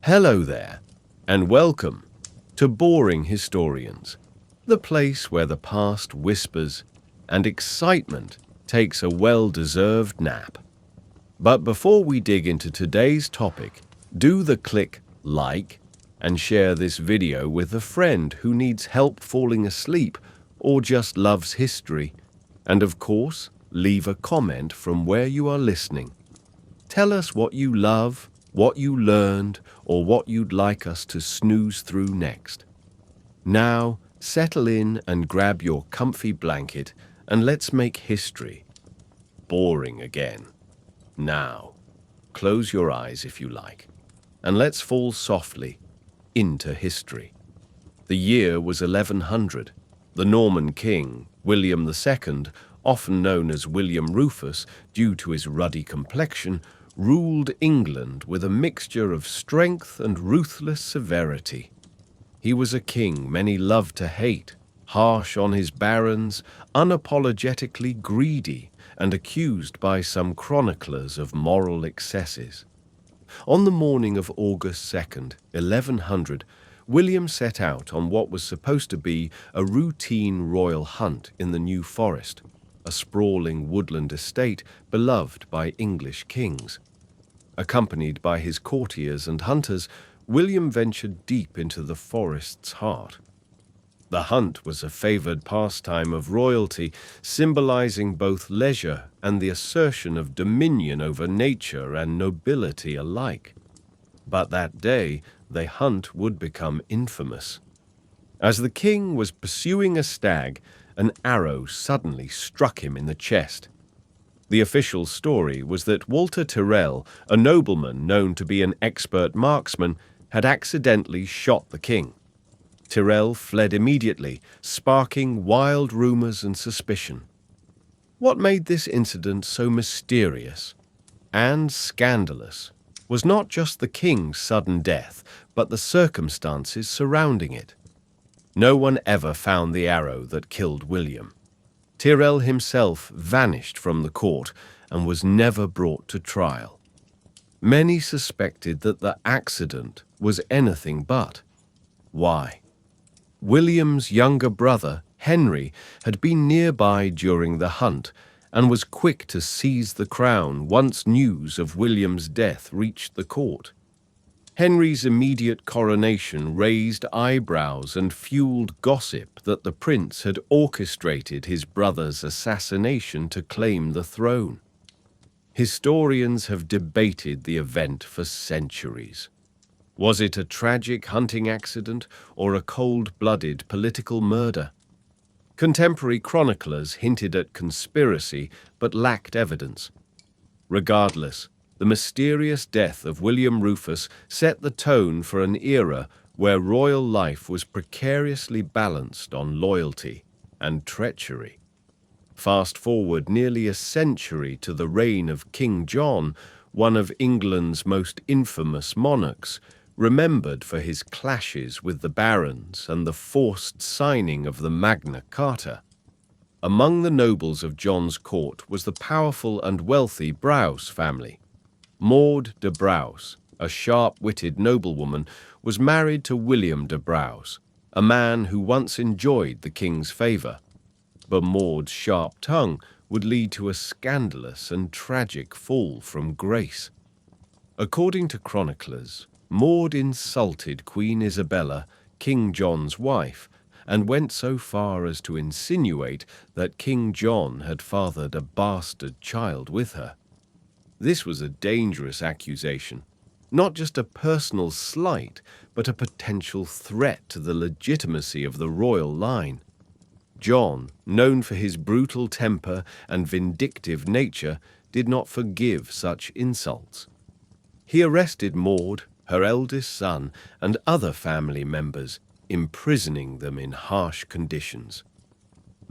Hello there, and welcome to Boring Historians, the place where the past whispers and excitement takes a well-deserved nap. But before we dig into today's topic, do click like and share this video with a friend who needs help falling asleep or just loves history. And of course, leave a comment from where you are listening. Tell us what you love, what you learned, or what you'd like us to snooze through next. Now, settle in and grab your comfy blanket and let's make history boring again. Now, close your eyes if you like, and let's fall softly into history. The year was 1100. The Norman king, William II, often known as William Rufus due to his ruddy complexion, ruled England with a mixture of strength and ruthless severity. He was a king many loved to hate, harsh on his barons, unapologetically greedy, and accused by some chroniclers of moral excesses. On the morning of August 2nd, 1100, William set out on what was supposed to be a routine royal hunt in the New Forest, a sprawling woodland estate beloved by English kings. Accompanied by his courtiers and hunters, William ventured deep into the forest's heart. The hunt was a favored pastime of royalty, symbolizing both leisure and the assertion of dominion over nature and nobility alike. But that day, the hunt would become infamous. As the king was pursuing a stag, an arrow suddenly struck him in the chest. The official story was that Walter Tyrrell, a nobleman known to be an expert marksman, had accidentally shot the king. Tyrrell fled immediately, sparking wild rumors and suspicion. What made this incident so mysterious and scandalous was not just the king's sudden death, but the circumstances surrounding it. No one ever found the arrow that killed William. Tyrrell himself vanished from the court and was never brought to trial. Many suspected that the accident was anything but. Why? William's younger brother, Henry, had been nearby during the hunt and was quick to seize the crown once news of William's death reached the court. Henry's immediate coronation raised eyebrows and fueled gossip that the prince had orchestrated his brother's assassination to claim the throne. Historians have debated the event for centuries. Was it a tragic hunting accident or a cold-blooded political murder? Contemporary chroniclers hinted at conspiracy but lacked evidence. Regardless, the mysterious death of William Rufus set the tone for an era where royal life was precariously balanced on loyalty and treachery. Fast forward nearly a century to the reign of King John, one of England's most infamous monarchs, remembered for his clashes with the barons and the forced signing of the Magna Carta. Among the nobles of John's court was the powerful and wealthy Braus family. Maud de Braus, a sharp-witted noblewoman, was married to William de Braus, a man who once enjoyed the king's favor. But Maud's sharp tongue would lead to a scandalous and tragic fall from grace. According to chroniclers, Maud insulted Queen Isabella, King John's wife, and went so far as to insinuate that King John had fathered a bastard child with her. This was a dangerous accusation, not just a personal slight, but a potential threat to the legitimacy of the royal line. John, known for his brutal temper and vindictive nature, did not forgive such insults. He arrested Maud, her eldest son, and other family members, imprisoning them in harsh conditions.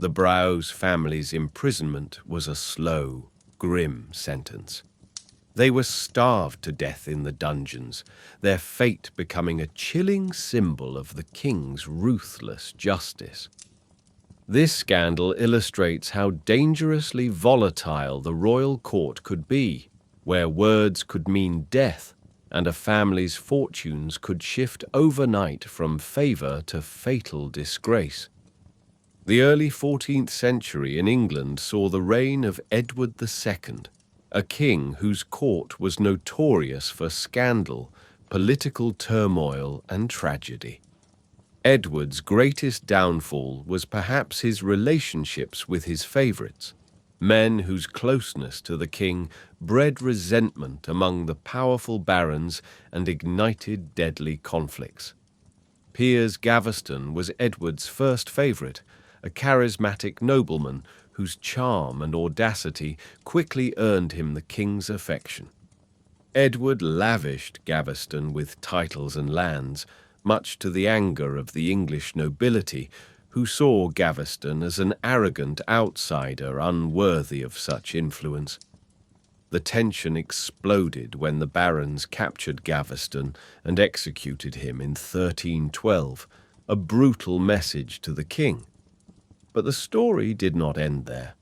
The Braus family's imprisonment was a slow, grim sentence. They were starved to death in the dungeons, their fate becoming a chilling symbol of the king's ruthless justice. This scandal illustrates how dangerously volatile the royal court could be, where words could mean death and a family's fortunes could shift overnight from favor to fatal disgrace. The early 14th century in England saw the reign of Edward II, a king whose court was notorious for scandal, political turmoil, and tragedy. Edward's greatest downfall was perhaps his relationships with his favorites, men whose closeness to the king bred resentment among the powerful barons and ignited deadly conflicts. Piers Gaveston was Edward's first favorite, a charismatic nobleman whose charm and audacity quickly earned him the king's affection. Edward lavished Gaveston with titles and lands, much to the anger of the English nobility, who saw Gaveston as an arrogant outsider unworthy of such influence. The tension exploded when the barons captured Gaveston and executed him in 1312, a brutal message to the king. But the story did not end there.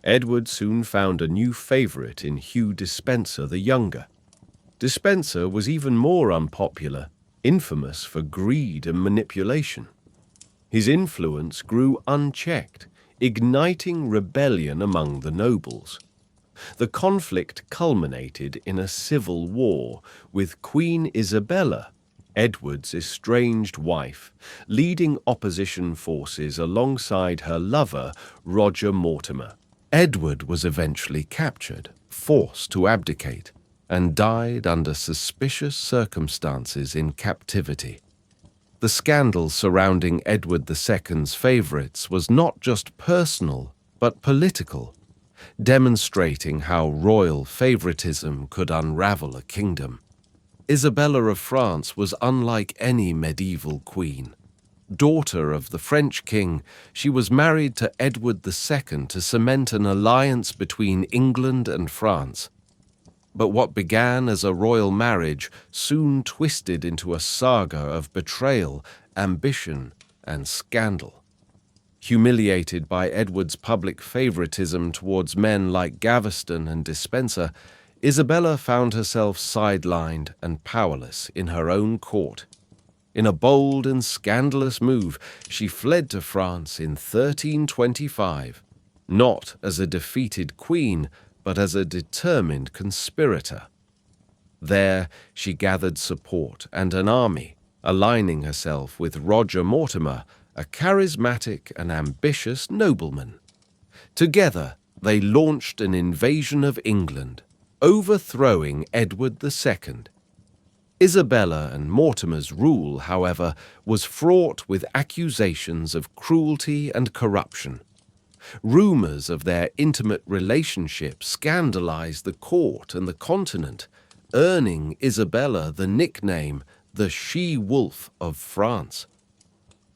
Edward soon found a new favorite in Hugh Despenser the Younger. Despenser was even more unpopular, infamous for greed and manipulation. His influence grew unchecked, igniting rebellion among the nobles. The conflict culminated in a civil war, with Queen Isabella, Edward's estranged wife, leading opposition forces alongside her lover, Roger Mortimer. Edward was eventually captured, forced to abdicate, and died under suspicious circumstances in captivity. The scandal surrounding Edward II's favorites was not just personal, but political, demonstrating how royal favoritism could unravel a kingdom. Isabella of France was unlike any medieval queen. Daughter of the French king, she was married to Edward II to cement an alliance between England and France. But what began as a royal marriage soon twisted into a saga of betrayal, ambition, and scandal. Humiliated by Edward's public favoritism towards men like Gaveston and Despenser, Isabella found herself sidelined and powerless in her own court. In a bold and scandalous move, she fled to France in 1325, not as a defeated queen, but as a determined conspirator. There, she gathered support and an army, aligning herself with Roger Mortimer, a charismatic and ambitious nobleman. Together, they launched an invasion of England, overthrowing Edward II. Isabella and Mortimer's rule, however, was fraught with accusations of cruelty and corruption. Rumors of their intimate relationship scandalized the court and the continent, earning Isabella the nickname the She-Wolf of France.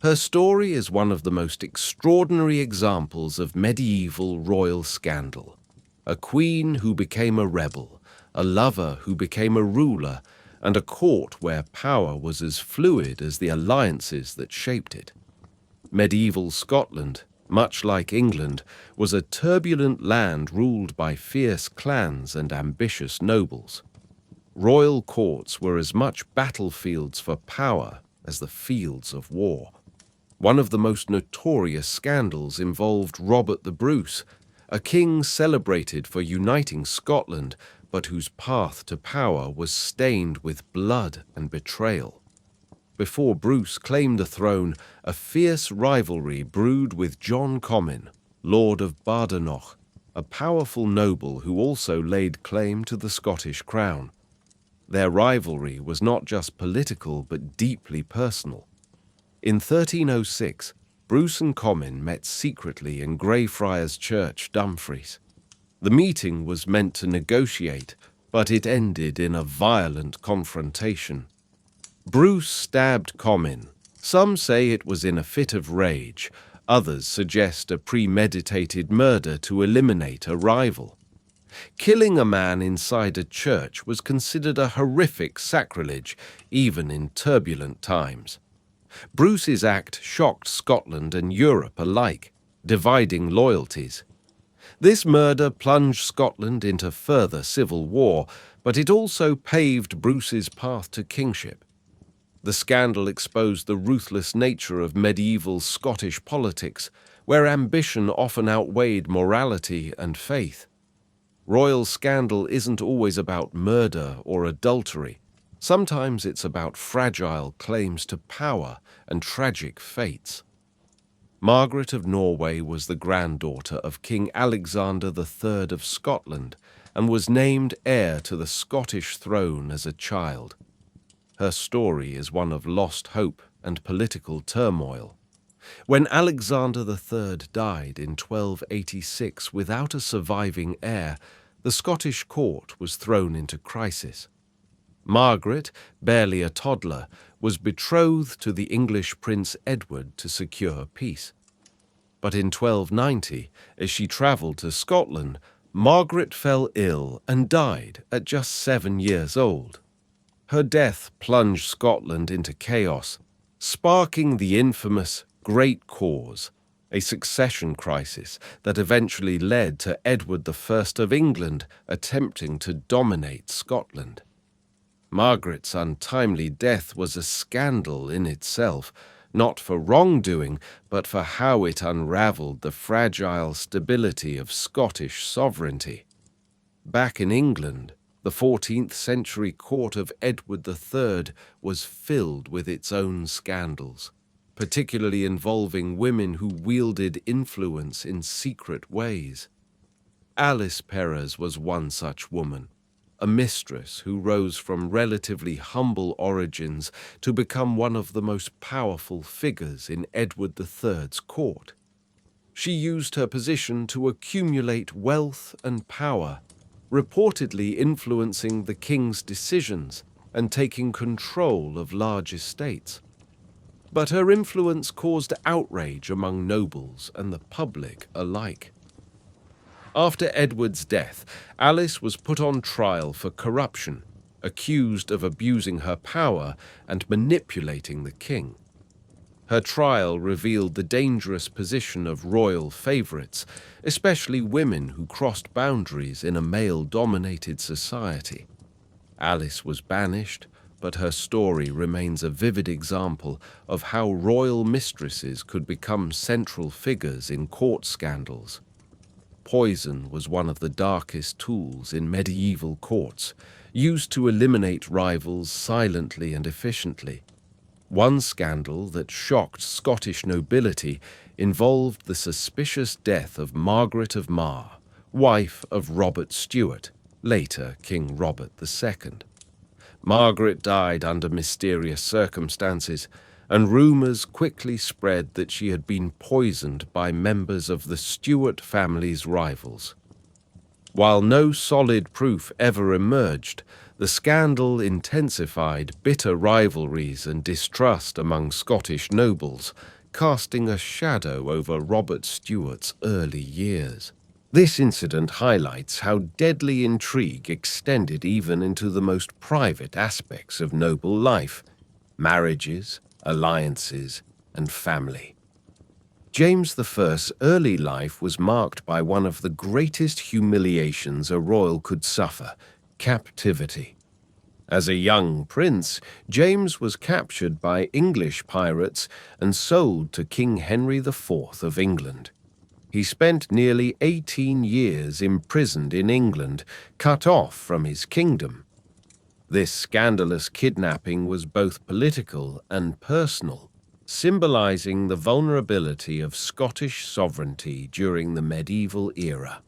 Her story is one of the most extraordinary examples of medieval royal scandal. A queen who became a rebel, a lover who became a ruler, and a court where power was as fluid as the alliances that shaped it. Medieval Scotland, much like England, was a turbulent land ruled by fierce clans and ambitious nobles. Royal courts were as much battlefields for power as the fields of war. One of the most notorious scandals involved Robert the Bruce, a king celebrated for uniting Scotland, but whose path to power was stained with blood and betrayal. Before Bruce claimed the throne, a fierce rivalry brewed with John Comyn, Lord of Badenoch, a powerful noble who also laid claim to the Scottish crown. Their rivalry was not just political but deeply personal. In 1306, Bruce and Comyn met secretly in Greyfriars Church, Dumfries. The meeting was meant to negotiate, but it ended in a violent confrontation. Bruce stabbed Comyn. Some say it was in a fit of rage. Others suggest a premeditated murder to eliminate a rival. Killing a man inside a church was considered a horrific sacrilege, even in turbulent times. Bruce's act shocked Scotland and Europe alike, dividing loyalties. This murder plunged Scotland into further civil war, but it also paved Bruce's path to kingship. The scandal exposed the ruthless nature of medieval Scottish politics, where ambition often outweighed morality and faith. Royal scandal isn't always about murder or adultery. Sometimes it's about fragile claims to power and tragic fates. Margaret of Norway was the granddaughter of King Alexander III of Scotland and was named heir to the Scottish throne as a child. Her story is one of lost hope and political turmoil. When Alexander III died in 1286 without a surviving heir, the Scottish court was thrown into crisis. Margaret, barely a toddler, was betrothed to the English Prince Edward to secure peace. But in 1290, as she travelled to Scotland, Margaret fell ill and died at just 7 years old. Her death plunged Scotland into chaos, sparking the infamous Great Cause, a succession crisis that eventually led to Edward I of England attempting to dominate Scotland. Margaret's untimely death was a scandal in itself, not for wrongdoing, but for how it unravelled the fragile stability of Scottish sovereignty. Back in England, the 14th century court of Edward III was filled with its own scandals, particularly involving women who wielded influence in secret ways. Alice Perrers was one such woman, a mistress who rose from relatively humble origins to become one of the most powerful figures in Edward III's court. She used her position to accumulate wealth and power, reportedly influencing the king's decisions and taking control of large estates. But her influence caused outrage among nobles and the public alike. After Edward's death, Alice was put on trial for corruption, accused of abusing her power and manipulating the king. Her trial revealed the dangerous position of royal favourites, especially women who crossed boundaries in a male-dominated society. Alice was banished, but her story remains a vivid example of how royal mistresses could become central figures in court scandals. Poison was one of the darkest tools in medieval courts, used to eliminate rivals silently and efficiently. One scandal that shocked Scottish nobility involved the suspicious death of Margaret of Mar, wife of Robert Stuart, later King Robert II. Margaret died under mysterious circumstances, and rumours quickly spread that she had been poisoned by members of the Stuart family's rivals. While no solid proof ever emerged, the scandal intensified bitter rivalries and distrust among Scottish nobles, casting a shadow over Robert Stuart's early years. This incident highlights how deadly intrigue extended even into the most private aspects of noble life: marriages, alliances, and family. James I's early life was marked by one of the greatest humiliations a royal could suffer: captivity. As a young prince, James was captured by English pirates and sold to King Henry IV of England. He spent nearly 18 years imprisoned in England, cut off from his kingdom. This scandalous kidnapping was both political and personal, symbolizing the vulnerability of Scottish sovereignty during the medieval era.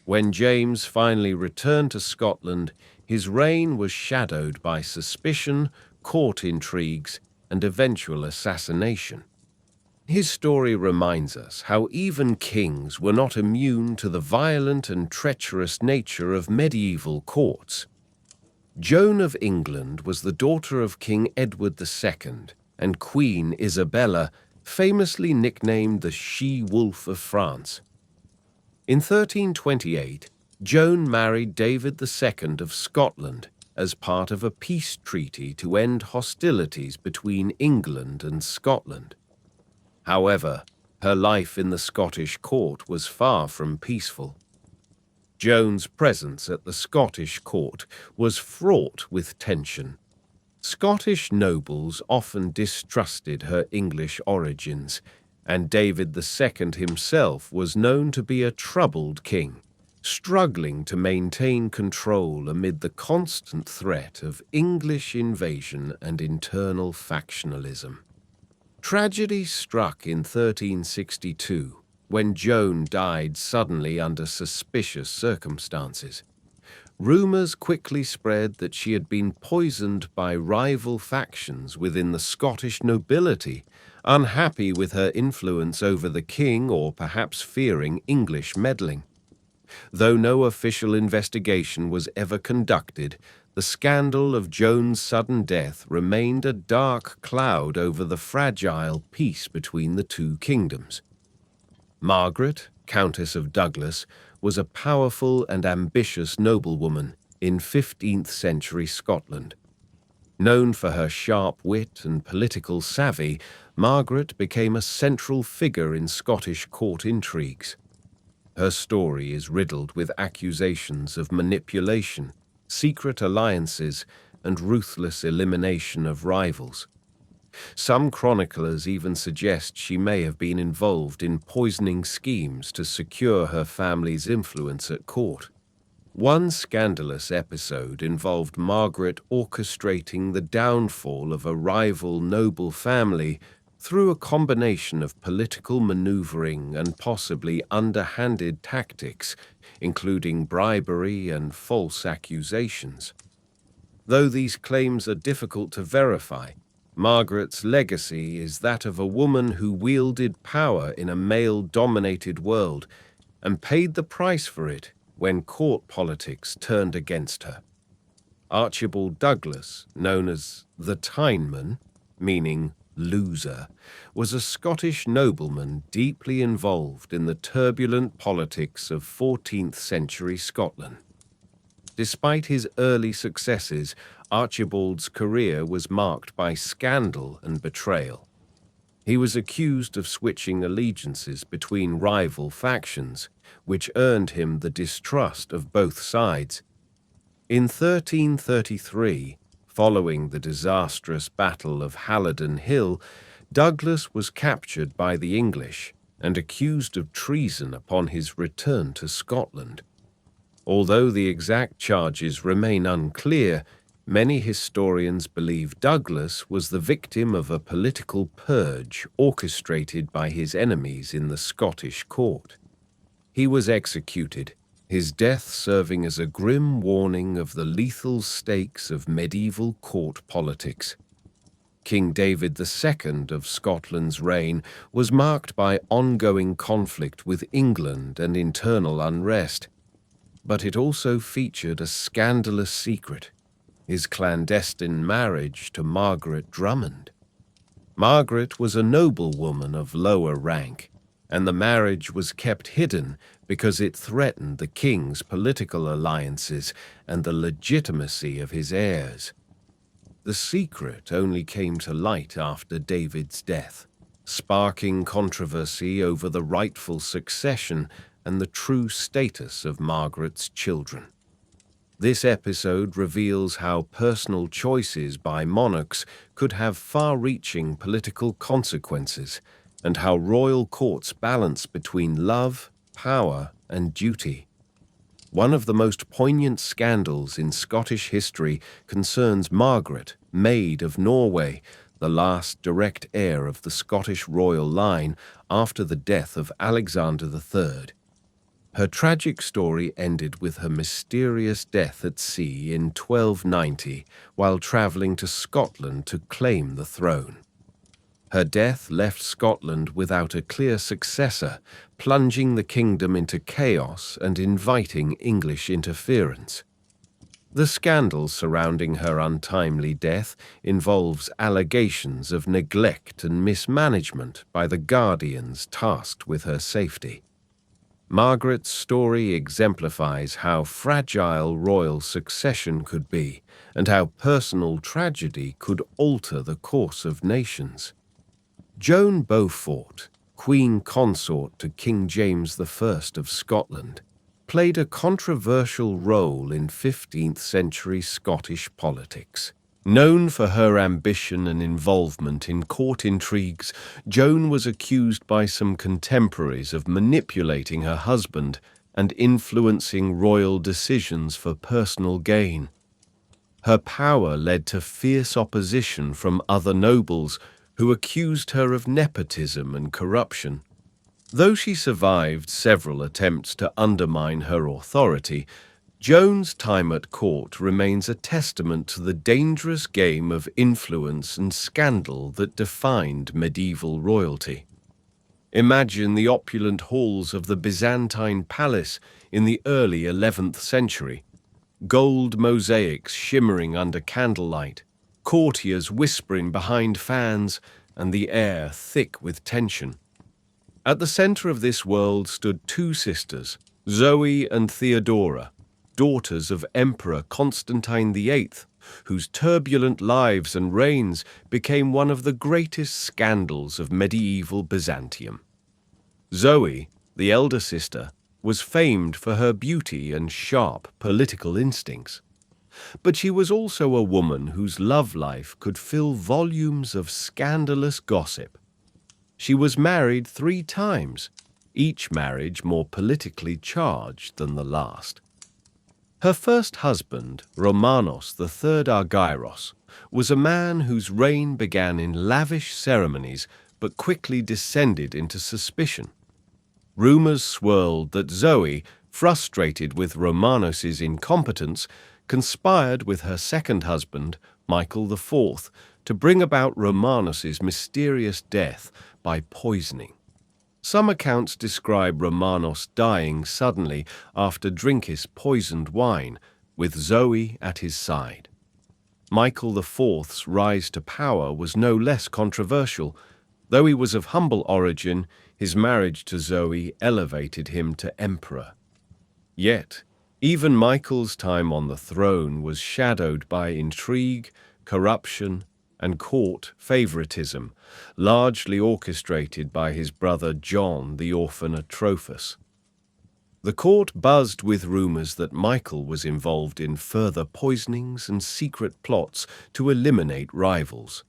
When James finally returned to Scotland, his reign was shadowed by suspicion, court intrigues, and eventual assassination. His story reminds us how even kings were not immune to the violent and treacherous nature of medieval courts. Joan of England was the daughter of King Edward II, and Queen Isabella, famously nicknamed the She-Wolf of France. In 1328, Joan married David II of Scotland as part of a peace treaty to end hostilities between England and Scotland. However, Her life in the Scottish court was far from peaceful. Joan's presence at the Scottish court was fraught with tension. Scottish nobles often distrusted her English origins, and David II himself was known to be a troubled king, struggling to maintain control amid the constant threat of English invasion and internal factionalism. Tragedy struck in 1362 when Joan died suddenly under suspicious circumstances. Rumors quickly spread that she had been poisoned by rival factions within the Scottish nobility, unhappy with her influence over the king or perhaps fearing English meddling. Though no official investigation was ever conducted, the scandal of Joan's sudden death remained a dark cloud over the fragile peace between the two kingdoms. Margaret, Countess of Douglas, was a powerful and ambitious noblewoman in 15th century Scotland. Known for her sharp wit and political savvy, Margaret became a central figure in Scottish court intrigues. Her story is riddled with accusations of manipulation, secret alliances, and ruthless elimination of rivals. Some chroniclers even suggest she may have been involved in poisoning schemes to secure her family's influence at court. One scandalous episode involved Margaret orchestrating the downfall of a rival noble family through a combination of political maneuvering and possibly underhanded tactics, including bribery and false accusations. Though these claims are difficult to verify, Margaret's legacy is that of a woman who wielded power in a male-dominated world and paid the price for it when court politics turned against her. Archibald Douglas, known as the Tyneman, meaning loser, was a Scottish nobleman deeply involved in the turbulent politics of 14th century Scotland. Despite his early successes, Archibald's career was marked by scandal and betrayal. He was accused of switching allegiances between rival factions, which earned him the distrust of both sides. In 1333, following the disastrous Battle of Halidon Hill, Douglas was captured by the English and accused of treason upon his return to Scotland. Although the exact charges remain unclear, many historians believe Douglas was the victim of a political purge orchestrated by his enemies in the Scottish court. He was executed, his death serving as a grim warning of the lethal stakes of medieval court politics. King David II of Scotland's reign was marked by ongoing conflict with England and internal unrest. But it also featured a scandalous secret: his clandestine marriage to Margaret Drummond. Margaret was a noblewoman of lower rank, and the marriage was kept hidden because it threatened the king's political alliances and the legitimacy of his heirs. The secret only came to light after David's death, sparking controversy over the rightful succession and the true status of Margaret's children. This episode reveals how personal choices by monarchs could have far-reaching political consequences, and how royal courts balance between love, power, and duty. One of the most poignant scandals in Scottish history concerns Margaret, Maid of Norway, the last direct heir of the Scottish royal line after the death of Alexander III. Her tragic story ended with her mysterious death at sea in 1290 while travelling to Scotland to claim the throne. Her death left Scotland without a clear successor, plunging the kingdom into chaos and inviting English interference. The scandal surrounding her untimely death involves allegations of neglect and mismanagement by the guardians tasked with her safety. Margaret's story exemplifies how fragile royal succession could be and how personal tragedy could alter the course of nations. Joan Beaufort, queen consort to King James I of Scotland, played a controversial role in 15th century Scottish politics. Known for her ambition and involvement in court intrigues, Joan was accused by some contemporaries of manipulating her husband and influencing royal decisions for personal gain. Her power led to fierce opposition from other nobles who accused her of nepotism and corruption. Though she survived several attempts to undermine her authority, Joan's time at court remains a testament to the dangerous game of influence and scandal that defined medieval royalty. Imagine the opulent halls of the Byzantine palace in the early 11th century. Gold mosaics shimmering under candlelight, courtiers whispering behind fans, and the air thick with tension. At the center of this world stood two sisters, Zoe and Theodora, daughters of Emperor Constantine VIII, whose turbulent lives and reigns became one of the greatest scandals of medieval Byzantium. Zoe, the elder sister, was famed for her beauty and sharp political instincts. But she was also a woman whose love life could fill volumes of scandalous gossip. She was married 3 times, each marriage more politically charged than the last. Her first husband, Romanos III Argyros, was a man whose reign began in lavish ceremonies but quickly descended into suspicion. Rumors swirled that Zoe, frustrated with Romanos's incompetence, conspired with her second husband, Michael IV, to bring about Romanos's mysterious death by poisoning. Some accounts describe Romanos dying suddenly after drinking poisoned wine, with Zoe at his side. Michael IV's rise to power was no less controversial. Though he was of humble origin, his marriage to Zoe elevated him to emperor. Yet, even Michael's time on the throne was shadowed by intrigue, corruption, and court favoritism, largely orchestrated by his brother John, the orphan Atropos. The court buzzed with rumors that Michael was involved in further poisonings and secret plots to eliminate rivals.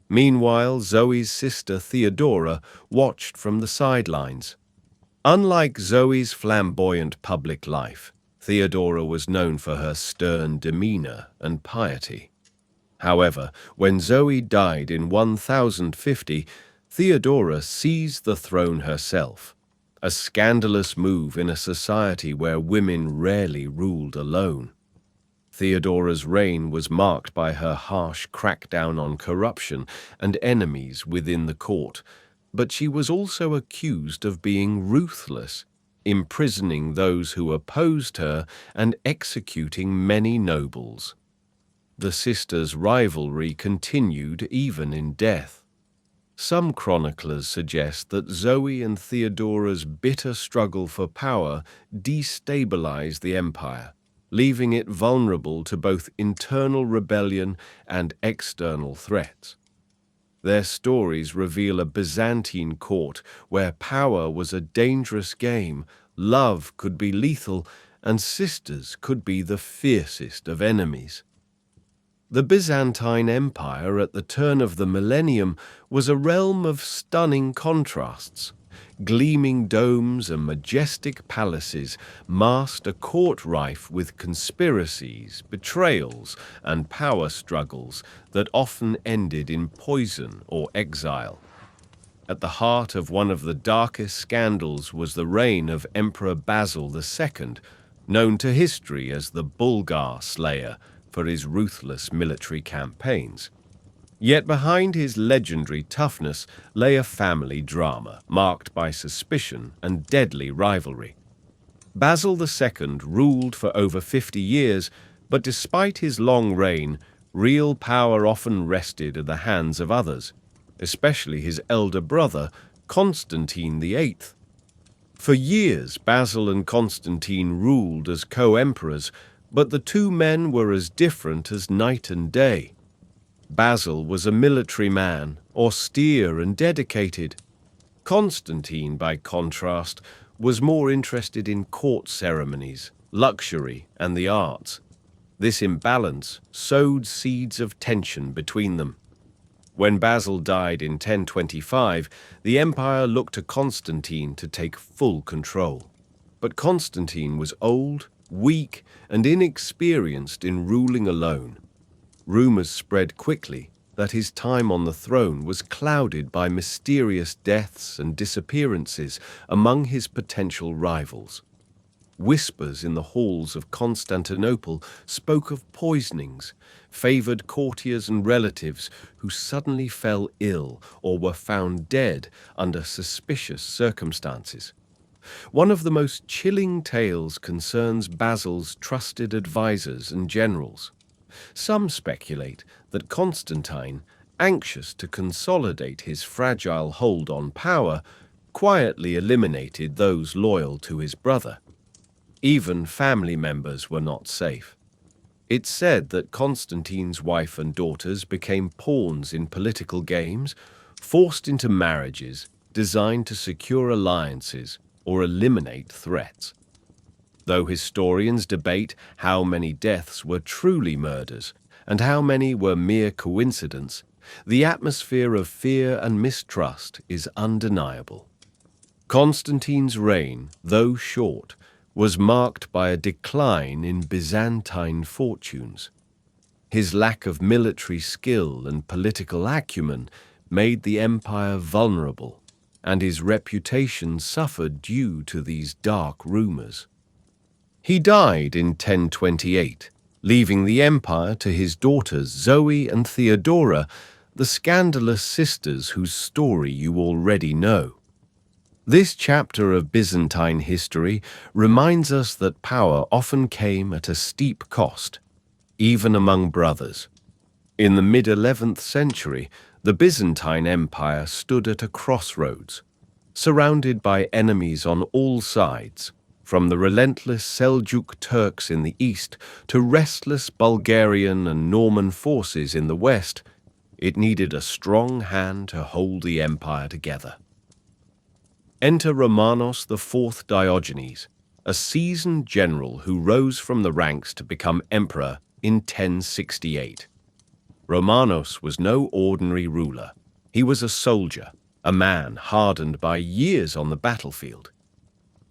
Meanwhile, Zoe's sister Theodora watched from the sidelines. Unlike Zoe's flamboyant public life, Theodora was known for her stern demeanor and piety. However, when Zoe died in 1050, Theodora seized the throne herself, a scandalous move in a society where women rarely ruled alone. Theodora's reign was marked by her harsh crackdown on corruption and enemies within the court, but she was also accused of being ruthless, imprisoning those who opposed her and executing many nobles. The sisters' rivalry continued even in death. Some chroniclers suggest that Zoe and Theodora's bitter struggle for power destabilized the empire, leaving it vulnerable to both internal rebellion and external threats. Their stories reveal a Byzantine court where power was a dangerous game, love could be lethal, and sisters could be the fiercest of enemies. The Byzantine Empire at the turn of the millennium was a realm of stunning contrasts. Gleaming domes and majestic palaces masked a court rife with conspiracies, betrayals, and power struggles that often ended in poison or exile. At the heart of one of the darkest scandals was the reign of Emperor Basil II, known to history as the Bulgar Slayer for his ruthless military campaigns. Yet behind his legendary toughness lay a family drama marked by suspicion and deadly rivalry. Basil II ruled for over 50 years, but despite his long reign, real power often rested in the hands of others, especially his elder brother, Constantine VIII. For years, Basil and Constantine ruled as co-emperors, but the two men were as different as night and day. Basil was a military man, austere and dedicated. Constantine, by contrast, was more interested in court ceremonies, luxury, and the arts. This imbalance sowed seeds of tension between them. When Basil died in 1025, the empire looked to Constantine to take full control. But Constantine was old, weak, and inexperienced in ruling alone. Rumors spread quickly that his time on the throne was clouded by mysterious deaths and disappearances among his potential rivals. Whispers in the halls of Constantinople spoke of poisonings, favored courtiers and relatives who suddenly fell ill or were found dead under suspicious circumstances. One of the most chilling tales concerns Basil's trusted advisors and generals. Some speculate that Constantine, anxious to consolidate his fragile hold on power, quietly eliminated those loyal to his brother. Even family members were not safe. It's said that Constantine's wife and daughters became pawns in political games, forced into marriages designed to secure alliances or eliminate threats. Though historians debate how many deaths were truly murders and how many were mere coincidence, the atmosphere of fear and mistrust is undeniable. Constantine's reign, though short, was marked by a decline in Byzantine fortunes. His lack of military skill and political acumen made the empire vulnerable, and his reputation suffered due to these dark rumors. He died in 1028, leaving the empire to his daughters Zoe and Theodora, the scandalous sisters whose story you already know. This chapter of Byzantine history reminds us that power often came at a steep cost, even among brothers. In the mid-11th century, the Byzantine Empire stood at a crossroads, surrounded by enemies on all sides, from the relentless Seljuk Turks in the east to restless Bulgarian and Norman forces in the west. It needed a strong hand to hold the empire together. Enter Romanos IV Diogenes, a seasoned general who rose from the ranks to become emperor in 1068. Romanos was no ordinary ruler. He was a soldier, a man hardened by years on the battlefield.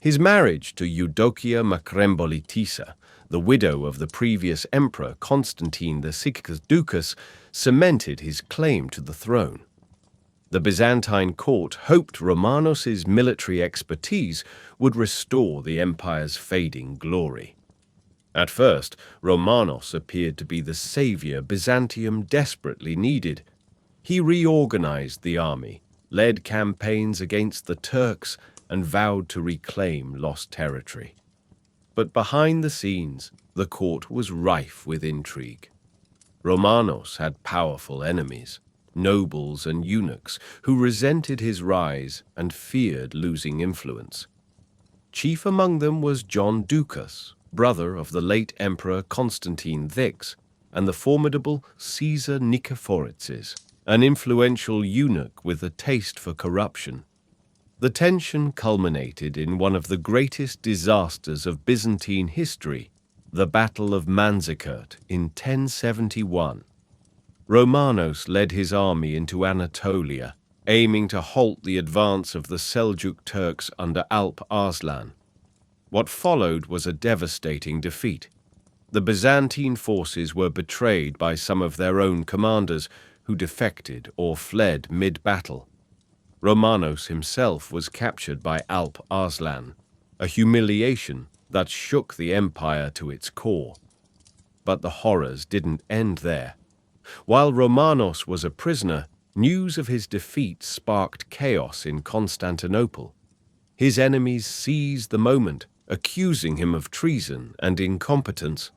His marriage to Eudokia Makrembolitisa, the widow of the previous emperor Constantine VI Ducas, cemented his claim to the throne. The Byzantine court hoped Romanos's military expertise would restore the empire's fading glory. At first, Romanos appeared to be the savior Byzantium desperately needed. He reorganized the army, led campaigns against the Turks, and vowed to reclaim lost territory. But behind the scenes, the court was rife with intrigue. Romanos had powerful enemies, nobles and eunuchs, who resented his rise and feared losing influence. Chief among them was John Ducas, brother of the late Emperor Constantine VI, and the formidable Caesar Nicephorezes, an influential eunuch with a taste for corruption. The tension culminated in one of the greatest disasters of Byzantine history, the Battle of Manzikert in 1071. Romanos led his army into Anatolia, aiming to halt the advance of the Seljuk Turks under Alp Arslan. What followed was a devastating defeat. The Byzantine forces were betrayed by some of their own commanders, who defected or fled mid-battle. Romanos himself was captured by Alp Arslan, a humiliation that shook the empire to its core. But the horrors didn't end there. While Romanos was a prisoner, news of his defeat sparked chaos in Constantinople. His enemies seized the moment, accusing him of treason and incompetence.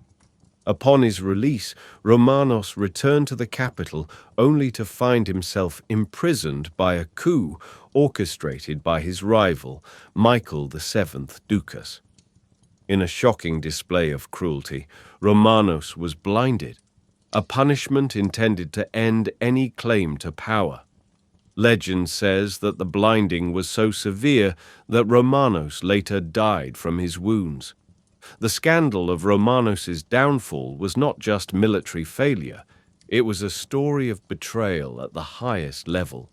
Upon his release, Romanos returned to the capital only to find himself imprisoned by a coup orchestrated by his rival, Michael VII Ducas. In a shocking display of cruelty, Romanos was blinded, a punishment intended to end any claim to power. Legend says that the blinding was so severe that Romanos later died from his wounds. The scandal of Romanos's downfall was not just military failure, it was a story of betrayal at the highest level.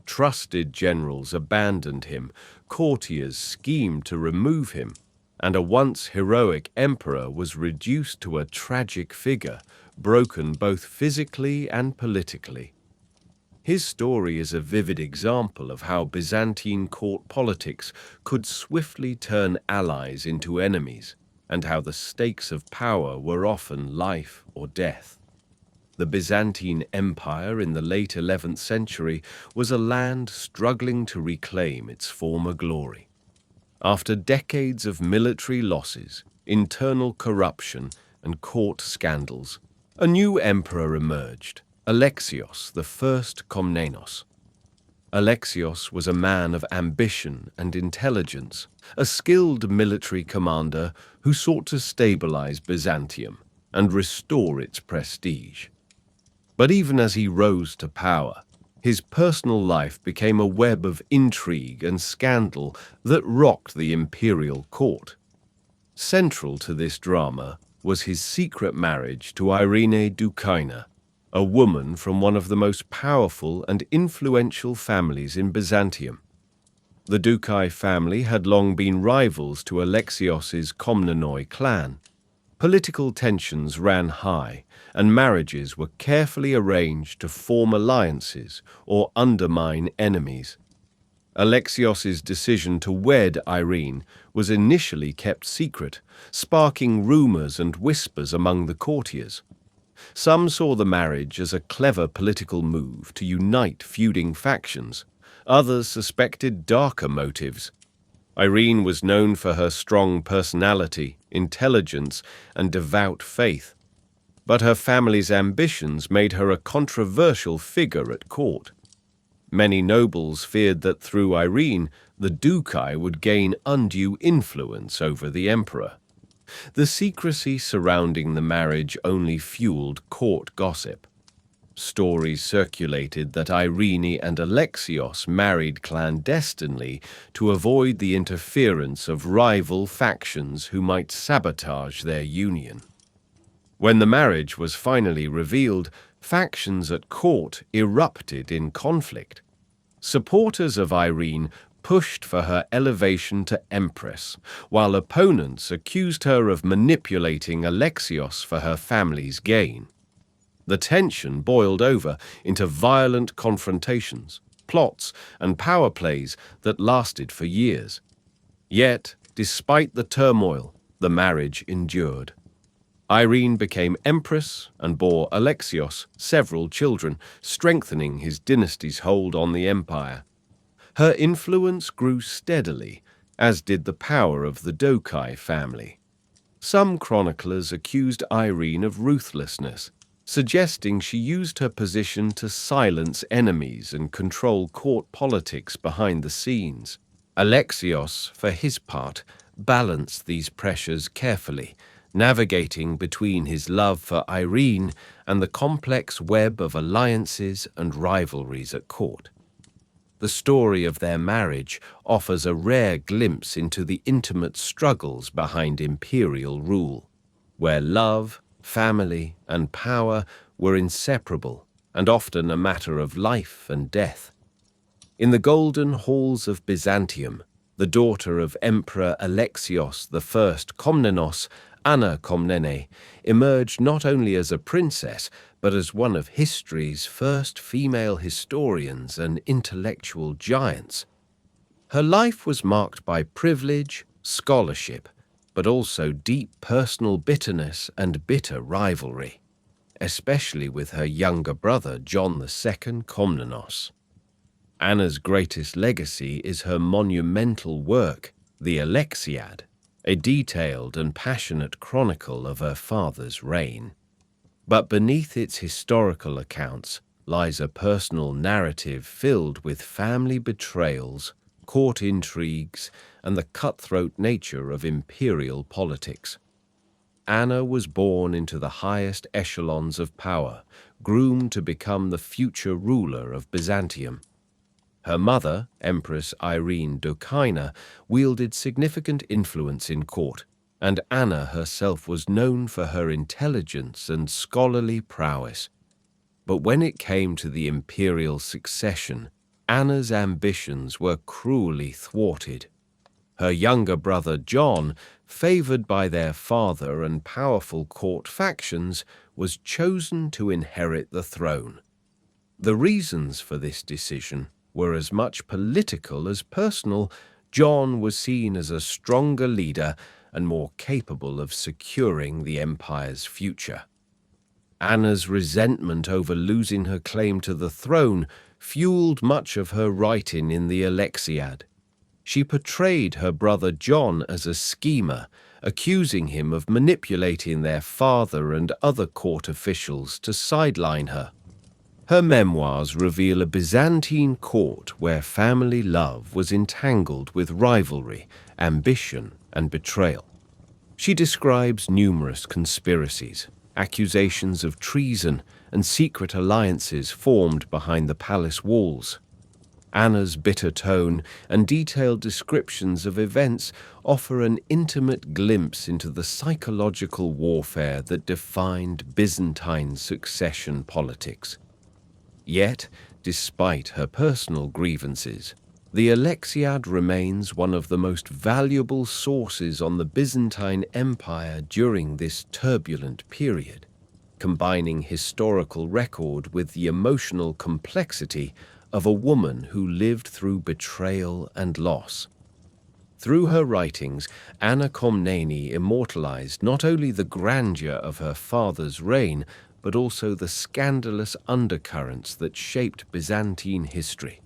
Trusted generals abandoned him, courtiers schemed to remove him, and a once heroic emperor was reduced to a tragic figure, broken both physically and politically. His story is a vivid example of how Byzantine court politics could swiftly turn allies into enemies, and how the stakes of power were often life or death. The Byzantine Empire in the late 11th century was a land struggling to reclaim its former glory. After decades of military losses, internal corruption, and court scandals, a new emperor emerged, Alexios I Komnenos. Alexios was a man of ambition and intelligence, a skilled military commander who sought to stabilize Byzantium and restore its prestige. But even as he rose to power, his personal life became a web of intrigue and scandal that rocked the imperial court. Central to this drama was his secret marriage to Irene Doukaina, a woman from one of the most powerful and influential families in Byzantium. The Doukai family had long been rivals to Alexios's Komnenoi clan. Political tensions ran high, and marriages were carefully arranged to form alliances or undermine enemies. Alexios's decision to wed Irene was initially kept secret, sparking rumors and whispers among the courtiers. Some saw the marriage as a clever political move to unite feuding factions. Others suspected darker motives. Irene was known for her strong personality, intelligence, and devout faith. But her family's ambitions made her a controversial figure at court. Many nobles feared that through Irene, the Doukai would gain undue influence over the emperor. The secrecy surrounding the marriage only fueled court gossip. Stories circulated that Irene and Alexios married clandestinely to avoid the interference of rival factions who might sabotage their union. When the marriage was finally revealed, factions at court erupted in conflict. Supporters of Irene pushed for her elevation to empress, while opponents accused her of manipulating Alexios for her family's gain. The tension boiled over into violent confrontations, plots, and power plays that lasted for years. Yet, despite the turmoil, the marriage endured. Irene became empress and bore Alexios several children, strengthening his dynasty's hold on the empire. Her influence grew steadily, as did the power of the Doukai family. Some chroniclers accused Irene of ruthlessness, suggesting she used her position to silence enemies and control court politics behind the scenes. Alexios, for his part, balanced these pressures carefully, navigating between his love for Irene and the complex web of alliances and rivalries at court. The story of their marriage offers a rare glimpse into the intimate struggles behind imperial rule, where love, family, and power were inseparable and often a matter of life and death. In the golden halls of Byzantium, the daughter of Emperor Alexios I Komnenos, Anna Komnene, emerged not only as a princess, but as one of history's first female historians and intellectual giants. Her life was marked by privilege, scholarship, but also deep personal bitterness and bitter rivalry, especially with her younger brother John II Komnenos. Anna's greatest legacy is her monumental work, the Alexiad, a detailed and passionate chronicle of her father's reign. But beneath its historical accounts lies a personal narrative filled with family betrayals, court intrigues, and the cutthroat nature of imperial politics. Anna was born into the highest echelons of power, groomed to become the future ruler of Byzantium. Her mother, Empress Irene Dokina, wielded significant influence in court, and Anna herself was known for her intelligence and scholarly prowess. But when it came to the imperial succession, Anna's ambitions were cruelly thwarted. Her younger brother John, favored by their father and powerful court factions, was chosen to inherit the throne. The reasons for this decision were as much political as personal. John was seen as a stronger leader and more capable of securing the empire's future. Anna's resentment over losing her claim to the throne fueled much of her writing in the Alexiad. She portrayed her brother John as a schemer, accusing him of manipulating their father and other court officials to sideline her. Her memoirs reveal a Byzantine court where family love was entangled with rivalry, ambition, and betrayal. She describes numerous conspiracies, accusations of treason, and secret alliances formed behind the palace walls. Anna's bitter tone and detailed descriptions of events offer an intimate glimpse into the psychological warfare that defined Byzantine succession politics. Yet, despite her personal grievances, the Alexiad remains one of the most valuable sources on the Byzantine Empire during this turbulent period, combining historical record with the emotional complexity of a woman who lived through betrayal and loss. Through her writings, Anna Komnene immortalized not only the grandeur of her father's reign, but also the scandalous undercurrents that shaped Byzantine history.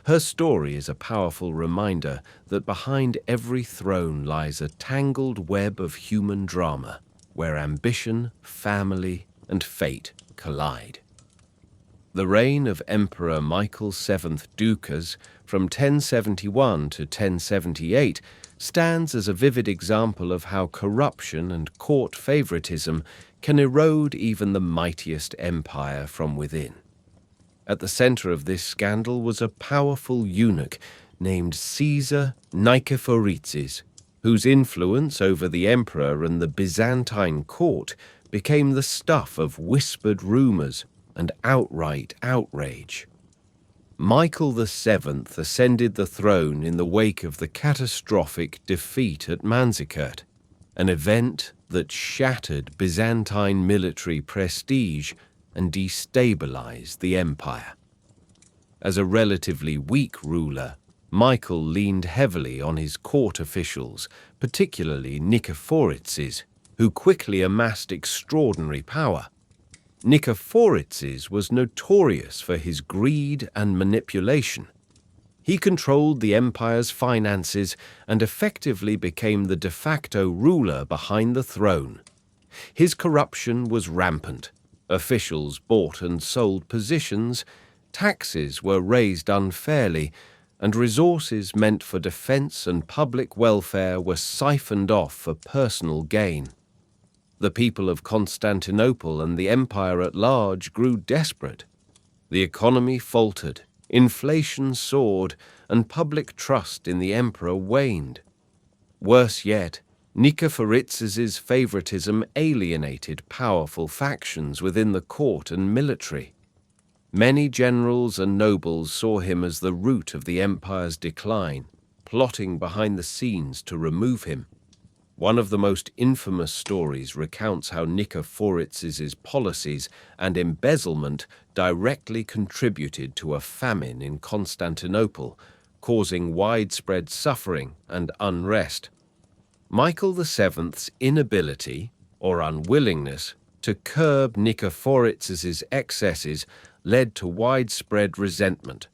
Her story is a powerful reminder that behind every throne lies a tangled web of human drama, where ambition, family, and fate collide. The reign of Emperor Michael VII Ducas from 1071 to 1078 stands as a vivid example of how corruption and court favoritism can erode even the mightiest empire from within. At the center of this scandal was a powerful eunuch named Caesar Nikephoretzes, whose influence over the emperor and the Byzantine court became the stuff of whispered rumors and outright outrage. Michael VII ascended the throne in the wake of the catastrophic defeat at Manzikert, an event that shattered Byzantine military prestige and destabilized the empire. As a relatively weak ruler, Michael leaned heavily on his court officials, particularly Nikephoretzes, who quickly amassed extraordinary power. Nikephoretzes was notorious for his greed and manipulation. He controlled the empire's finances and effectively became the de facto ruler behind the throne. His corruption was rampant. Officials bought and sold positions, taxes were raised unfairly, and resources meant for defense and public welfare were siphoned off for personal gain. The people of Constantinople and the empire at large grew desperate. The economy faltered, inflation soared, and public trust in the emperor waned. Worse yet, Nikephoretzes' favoritism alienated powerful factions within the court and military. Many generals and nobles saw him as the root of the empire's decline, plotting behind the scenes to remove him. One of the most infamous stories recounts how Nikephoretzes' policies and embezzlement directly contributed to a famine in Constantinople, causing widespread suffering and unrest. Michael VII's inability, or unwillingness, to curb Nikephoretzes' excesses led to widespread resentment.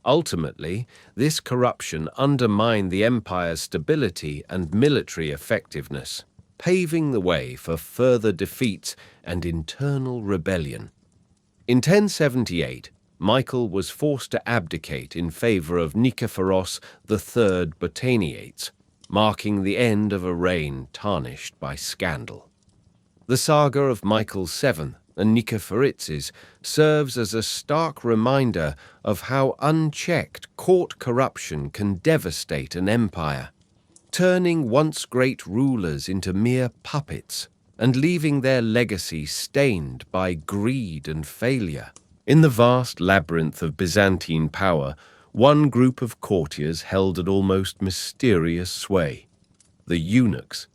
Ultimately, this corruption undermined the empire's stability and military effectiveness, paving the way for further defeats and internal rebellion. In 1078, Michael was forced to abdicate in favor of Nikephoros III Botaniates, marking the end of a reign tarnished by scandal. The saga of Michael VII and Nikephoritses serves as a stark reminder of how unchecked court corruption can devastate an empire, turning once great rulers into mere puppets and leaving their legacy stained by greed and failure. In the vast labyrinth of Byzantine power, one group of courtiers held an almost mysterious sway: the eunuchs.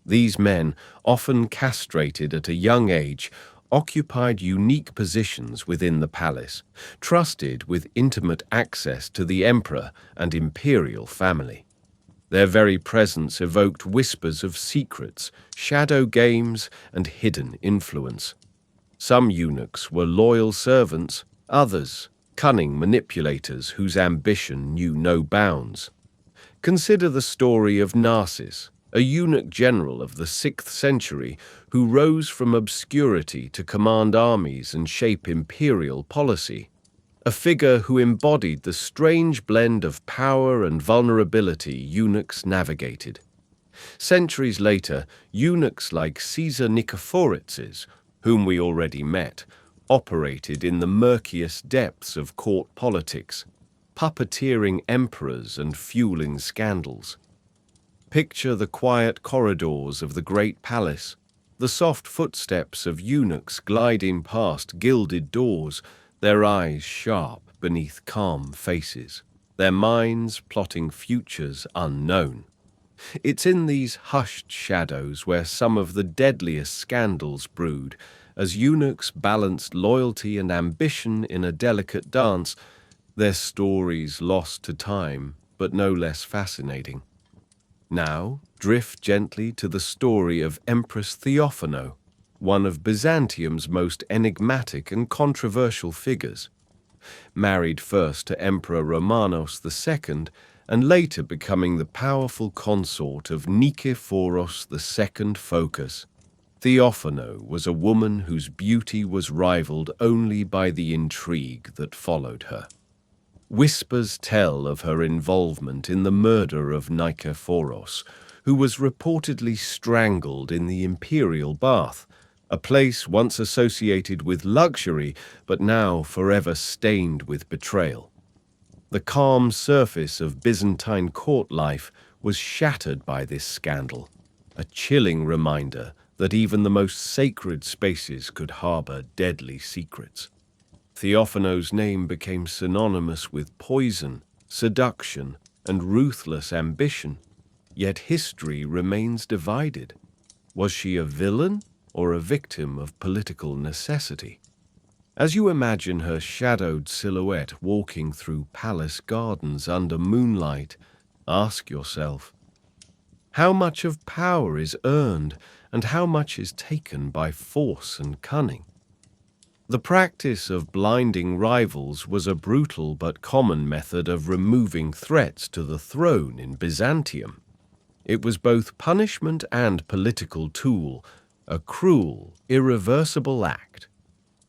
These men, often castrated at a young age, occupied unique positions within the palace, trusted with intimate access to the emperor and imperial family. Their very presence evoked whispers of secrets, shadow games, and hidden influence. Some eunuchs were loyal servants, others cunning manipulators whose ambition knew no bounds. Consider the story of Narses, a eunuch general of the 6th century who rose from obscurity to command armies and shape imperial policy, a figure who embodied the strange blend of power and vulnerability eunuchs navigated. Centuries later, eunuchs like Caesar Nikephoritses, whom we already met, operated in the murkiest depths of court politics, puppeteering emperors and fueling scandals. Picture the quiet corridors of the great palace, the soft footsteps of eunuchs gliding past gilded doors, their eyes sharp beneath calm faces, their minds plotting futures unknown. It's in these hushed shadows where some of the deadliest scandals brewed, as eunuchs balanced loyalty and ambition in a delicate dance, their stories lost to time, but no less fascinating. Now, drift gently to the story of Empress Theophano, one of Byzantium's most enigmatic and controversial figures. Married first to Emperor Romanos II, and later becoming the powerful consort of Nikephoros II Phocas, Theophano was a woman whose beauty was rivaled only by the intrigue that followed her. Whispers tell of her involvement in the murder of Nikephoros, who was reportedly strangled in the imperial bath, a place once associated with luxury but now forever stained with betrayal. The calm surface of Byzantine court life was shattered by this scandal, a chilling reminder that even the most sacred spaces could harbor deadly secrets. Theophano's name became synonymous with poison, seduction, and ruthless ambition, yet history remains divided. Was she a villain or a victim of political necessity? As you imagine her shadowed silhouette walking through palace gardens under moonlight, ask yourself, how much of power is earned and how much is taken by force and cunning? The practice of blinding rivals was a brutal but common method of removing threats to the throne in Byzantium. It was both punishment and political tool, a cruel, irreversible act.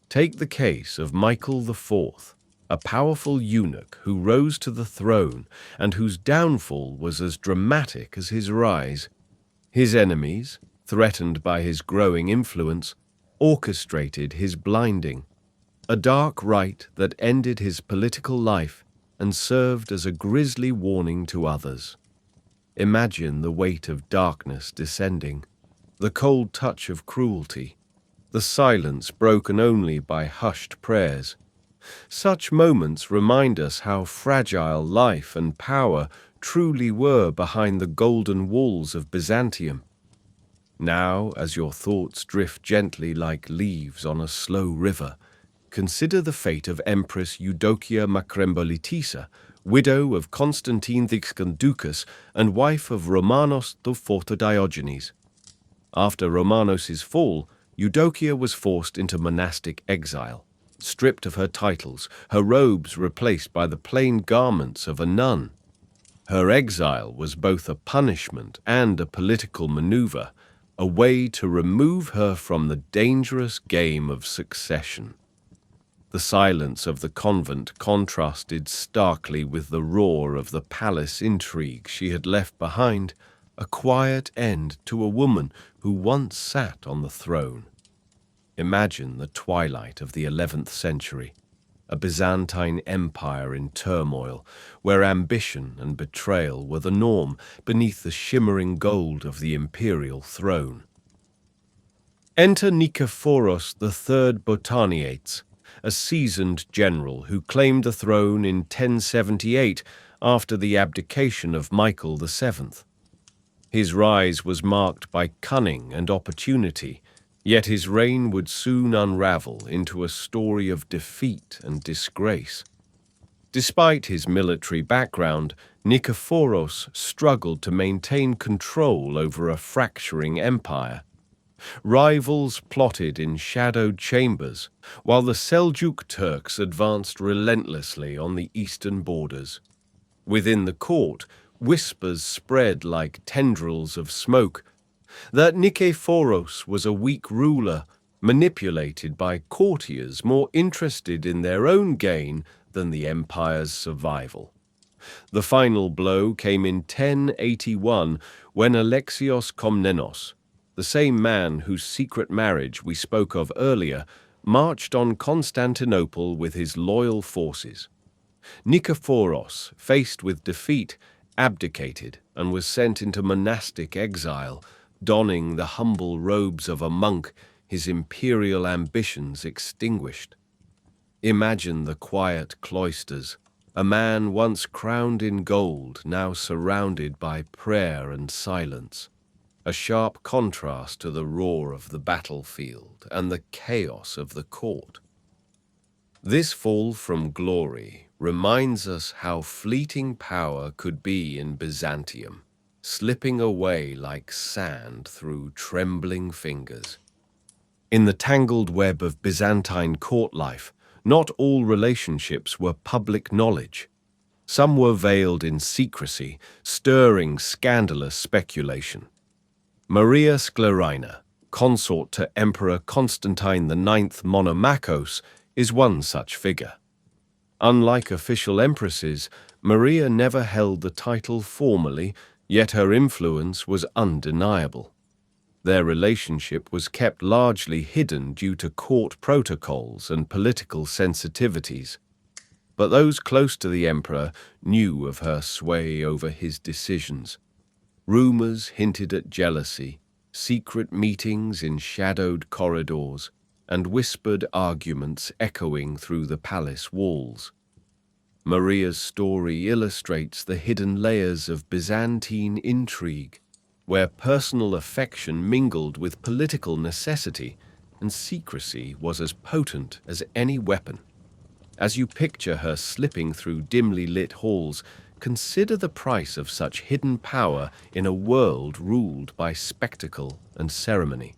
Take the case of Michael IV, a powerful eunuch who rose to the throne and whose downfall was as dramatic as his rise. His enemies, threatened by his growing influence, orchestrated his blinding, a dark rite that ended his political life and served as a grisly warning to others. Imagine the weight of darkness descending, the cold touch of cruelty, the silence broken only by hushed prayers. Such moments remind us how fragile life and power truly were behind the golden walls of Byzantium. Now, as your thoughts drift gently like leaves on a slow river, consider the fate of Empress Eudokia Makrembolitisa, widow of Constantine the Scanducus and wife of Romanos IV Diogenes. After Romanos's fall, Eudokia was forced into monastic exile, stripped of her titles, her robes replaced by the plain garments of a nun. Her exile was both a punishment and a political maneuver, a way to remove her from the dangerous game of succession. The silence of the convent contrasted starkly with the roar of the palace intrigue she had left behind, a quiet end to a woman who once sat on the throne. Imagine the twilight of the 11th century, a Byzantine empire in turmoil, where ambition and betrayal were the norm beneath the shimmering gold of the imperial throne. Enter Nikephoros III Botaniates, a seasoned general who claimed the throne in 1078 after the abdication of Michael VII. His rise was marked by cunning and opportunity, yet his reign would soon unravel into a story of defeat and disgrace. Despite his military background, Nikephoros struggled to maintain control over a fracturing empire. Rivals plotted in shadowed chambers, while the Seljuk Turks advanced relentlessly on the eastern borders. Within the court, whispers spread like tendrils of smoke that Nikephoros was a weak ruler, manipulated by courtiers more interested in their own gain than the empire's survival. The final blow came in 1081 when Alexios Komnenos, the same man whose secret marriage we spoke of earlier, marched on Constantinople with his loyal forces. Nikephoros, faced with defeat, abdicated and was sent into monastic exile, donning the humble robes of a monk, his imperial ambitions extinguished. Imagine the quiet cloisters, a man once crowned in gold, now surrounded by prayer and silence, a sharp contrast to the roar of the battlefield and the chaos of the court. This fall from glory reminds us how fleeting power could be in Byzantium, slipping away like sand through trembling fingers. In the tangled web of Byzantine court life, not all relationships were public knowledge. Some were veiled in secrecy, stirring scandalous speculation. Maria Sklerina, consort to Emperor Constantine IX Monomachos, is one such figure. Unlike official empresses, Maria never held the title formally, yet her influence was undeniable. Their relationship was kept largely hidden due to court protocols and political sensitivities. But those close to the emperor knew of her sway over his decisions. Rumors hinted at jealousy, secret meetings in shadowed corridors, and whispered arguments echoing through the palace walls. Maria's story illustrates the hidden layers of Byzantine intrigue, where personal affection mingled with political necessity, and secrecy was as potent as any weapon. As you picture her slipping through dimly lit halls, consider the price of such hidden power in a world ruled by spectacle and ceremony.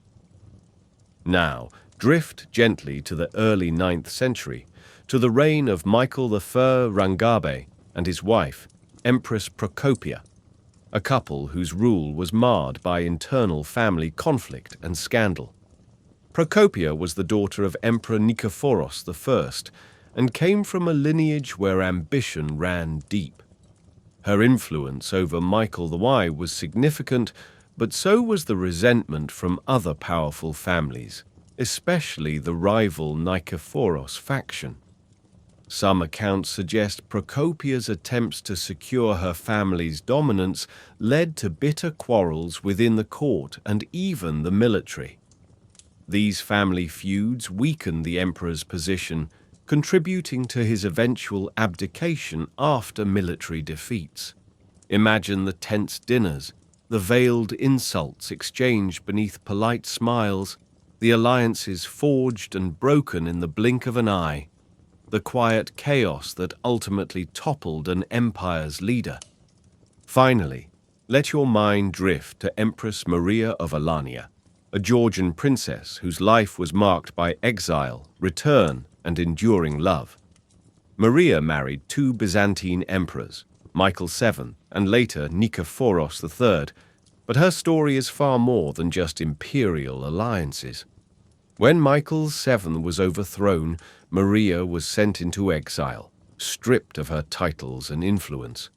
Now, drift gently to the early 9th century, to the reign of Michael I Rangabe and his wife, Empress Procopia, a couple whose rule was marred by internal family conflict and scandal. Procopia was the daughter of Emperor Nikephoros I and came from a lineage where ambition ran deep. Her influence over Michael I was significant, but so was the resentment from other powerful families, especially the rival Nikephoros faction. Some accounts suggest Procopia's attempts to secure her family's dominance led to bitter quarrels within the court and even the military. These family feuds weakened the emperor's position, contributing to his eventual abdication after military defeats. Imagine the tense dinners, the veiled insults exchanged beneath polite smiles, the alliances forged and broken in the blink of an eye, the quiet chaos that ultimately toppled an empire's leader. Finally, let your mind drift to Empress Maria of Alania, a Georgian princess whose life was marked by exile, return, and enduring love. Maria married two Byzantine emperors, Michael VII and later Nikephoros III, but her story is far more than just imperial alliances. When Michael VII was overthrown, Maria was sent into exile, stripped of her titles and influence.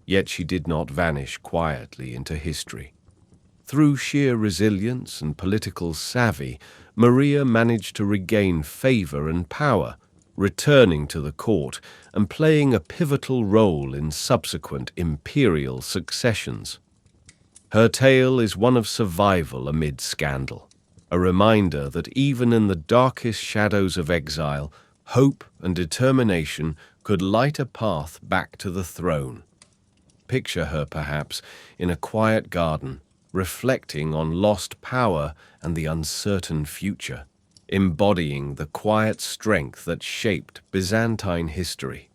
Yet she did not vanish quietly into history. Through sheer resilience and political savvy, Maria managed to regain favor and power, returning to the court and playing a pivotal role in subsequent imperial successions. Her tale is one of survival amid scandal, a reminder that even in the darkest shadows of exile, hope and determination could light a path back to the throne. Picture her, perhaps, in a quiet garden, reflecting on lost power and the uncertain future, embodying the quiet strength that shaped Byzantine history.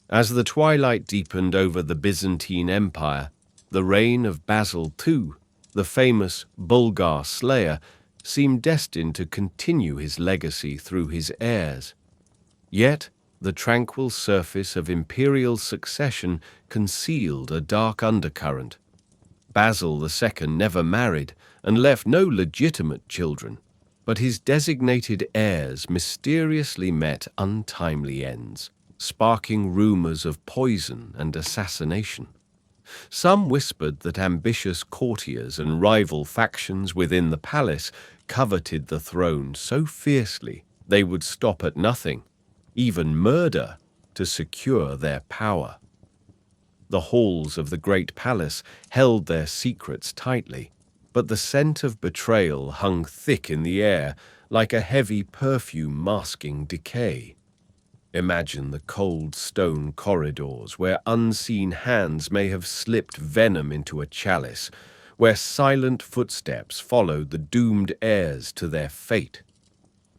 As the twilight deepened over the Byzantine Empire, the reign of Basil II, the famous Bulgar slayer, seemed destined to continue his legacy through his heirs. Yet, the tranquil surface of imperial succession concealed a dark undercurrent. Basil II never married and left no legitimate children, but his designated heirs mysteriously met untimely ends, sparking rumors of poison and assassination. Some whispered that ambitious courtiers and rival factions within the palace coveted the throne so fiercely they would stop at nothing, even murder, to secure their power. The halls of the great palace held their secrets tightly, but the scent of betrayal hung thick in the air, like a heavy perfume masking decay. Imagine the cold stone corridors where unseen hands may have slipped venom into a chalice, where silent footsteps followed the doomed heirs to their fate.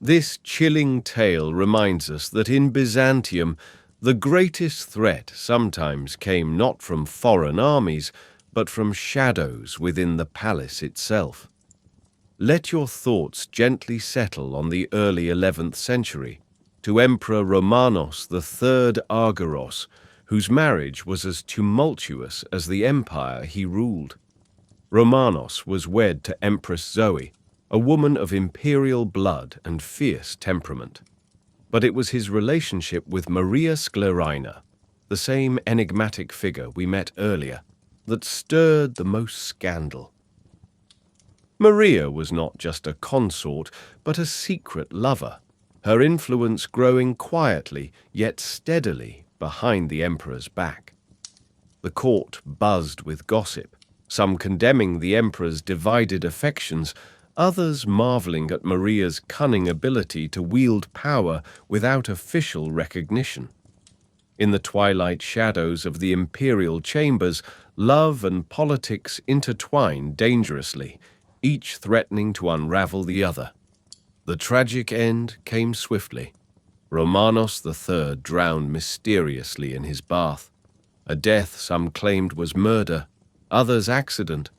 This chilling tale reminds us that in Byzantium, the greatest threat sometimes came not from foreign armies, but from shadows within the palace itself. Let your thoughts gently settle on the early 11th century, to Emperor Romanos III Argyros, whose marriage was as tumultuous as the empire he ruled. Romanos was wed to Empress Zoe, a woman of imperial blood and fierce temperament. But it was his relationship with Maria Sklerina, the same enigmatic figure we met earlier, that stirred the most scandal. Maria was not just a consort, but a secret lover, her influence growing quietly yet steadily behind the emperor's back. The court buzzed with gossip, some condemning the emperor's divided affections, others marveling at Maria's cunning ability to wield power without official recognition. In the twilight shadows of the imperial chambers, love and politics intertwined dangerously, each threatening to unravel the other. The tragic end came swiftly. Romanos III drowned mysteriously in his bath, a death some claimed was murder, others accident.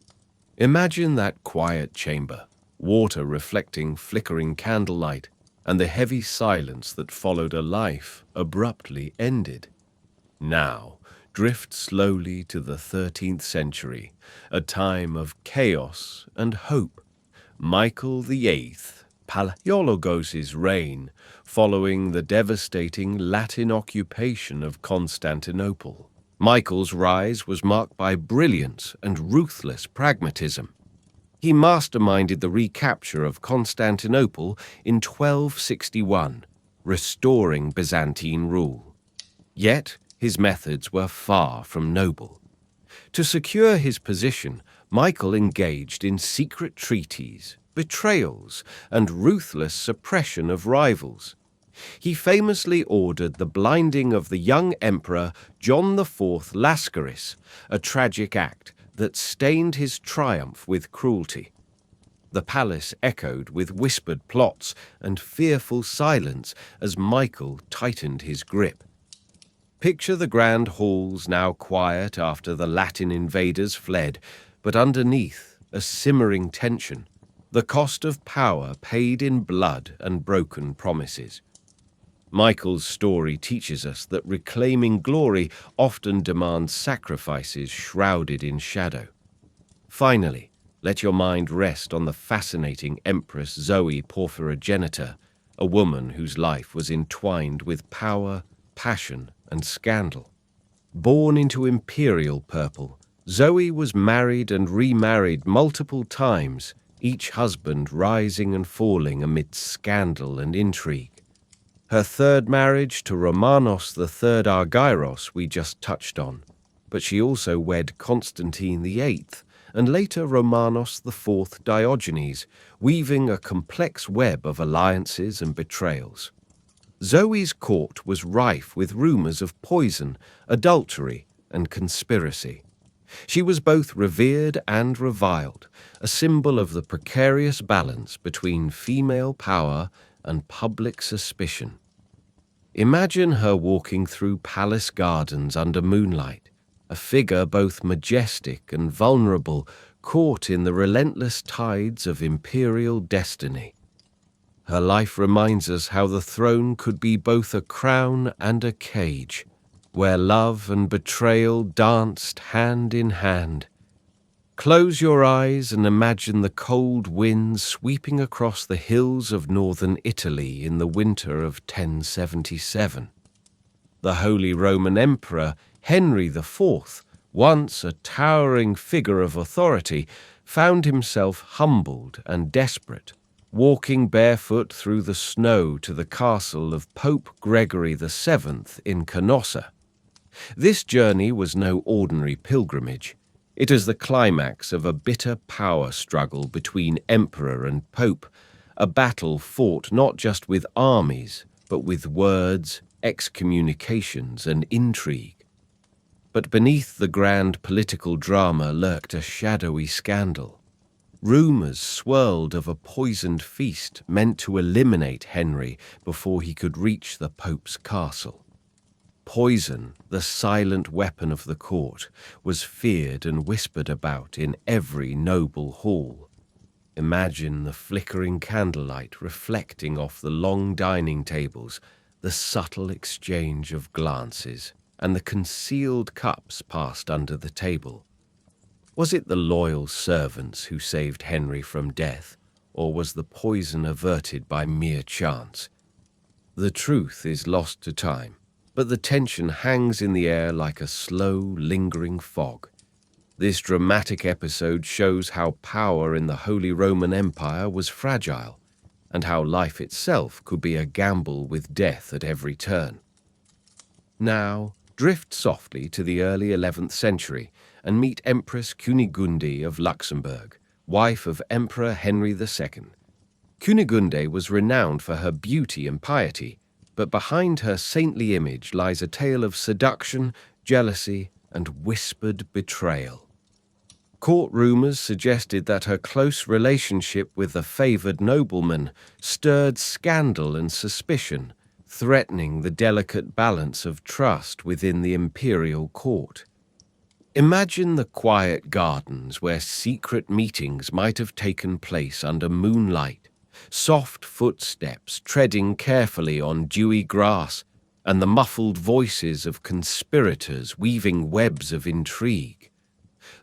Imagine that quiet chamber, water reflecting flickering candlelight, and the heavy silence that followed a life abruptly ended. Now, drift slowly to the 13th century, a time of chaos and hope. Michael VIII, Palaiologos' reign, following the devastating Latin occupation of Constantinople. Michael's rise was marked by brilliance and ruthless pragmatism. He masterminded the recapture of Constantinople in 1261, restoring Byzantine rule. Yet, his methods were far from noble. To secure his position, Michael engaged in secret treaties, betrayals, and ruthless suppression of rivals. He famously ordered the blinding of the young emperor John IV Lascaris, a tragic act that stained his triumph with cruelty. The palace echoed with whispered plots and fearful silence as Michael tightened his grip. Picture the grand halls now quiet after the Latin invaders fled, but underneath a simmering tension, the cost of power paid in blood and broken promises. Michael's story teaches us that reclaiming glory often demands sacrifices shrouded in shadow. Finally, let your mind rest on the fascinating Empress Zoe Porphyrogenita, a woman whose life was entwined with power, passion, and scandal. Born into imperial purple, Zoe was married and remarried multiple times, each husband rising and falling amidst scandal and intrigue. Her third marriage to Romanos III Argyros we just touched on, but she also wed Constantine VIII and later Romanos IV Diogenes, weaving a complex web of alliances and betrayals. Zoe's court was rife with rumors of poison, adultery, and conspiracy. She was both revered and reviled, a symbol of the precarious balance between female power and public suspicion. Imagine her walking through palace gardens under moonlight, a figure both majestic and vulnerable, caught in the relentless tides of imperial destiny. Her life reminds us how the throne could be both a crown and a cage, where love and betrayal danced hand in hand. Close your eyes and imagine the cold winds sweeping across the hills of northern Italy in the winter of 1077. The Holy Roman Emperor Henry IV, once a towering figure of authority, found himself humbled and desperate, walking barefoot through the snow to the castle of Pope Gregory VII in Canossa. This journey was no ordinary pilgrimage. It is the climax of a bitter power struggle between emperor and pope, a battle fought not just with armies, but with words, excommunications, and intrigue. But beneath the grand political drama lurked a shadowy scandal. Rumors swirled of a poisoned feast meant to eliminate Henry before he could reach the Pope's castle. Poison, the silent weapon of the court, was feared and whispered about in every noble hall. Imagine the flickering candlelight reflecting off the long dining tables, the subtle exchange of glances, and the concealed cups passed under the table. Was it the loyal servants who saved Henry from death, or was the poison averted by mere chance? The truth is lost to time, but the tension hangs in the air like a slow, lingering fog. This dramatic episode shows how power in the Holy Roman Empire was fragile, and how life itself could be a gamble with death at every turn. Now, drift softly to the early 11th century and meet Empress Kunigunde of Luxembourg, wife of Emperor Henry II. Kunigunde was renowned for her beauty and piety, but behind her saintly image lies a tale of seduction, jealousy, and whispered betrayal. Court rumors suggested that her close relationship with the favored nobleman stirred scandal and suspicion, threatening the delicate balance of trust within the imperial court. Imagine the quiet gardens where secret meetings might have taken place under moonlight, soft footsteps treading carefully on dewy grass, and the muffled voices of conspirators weaving webs of intrigue.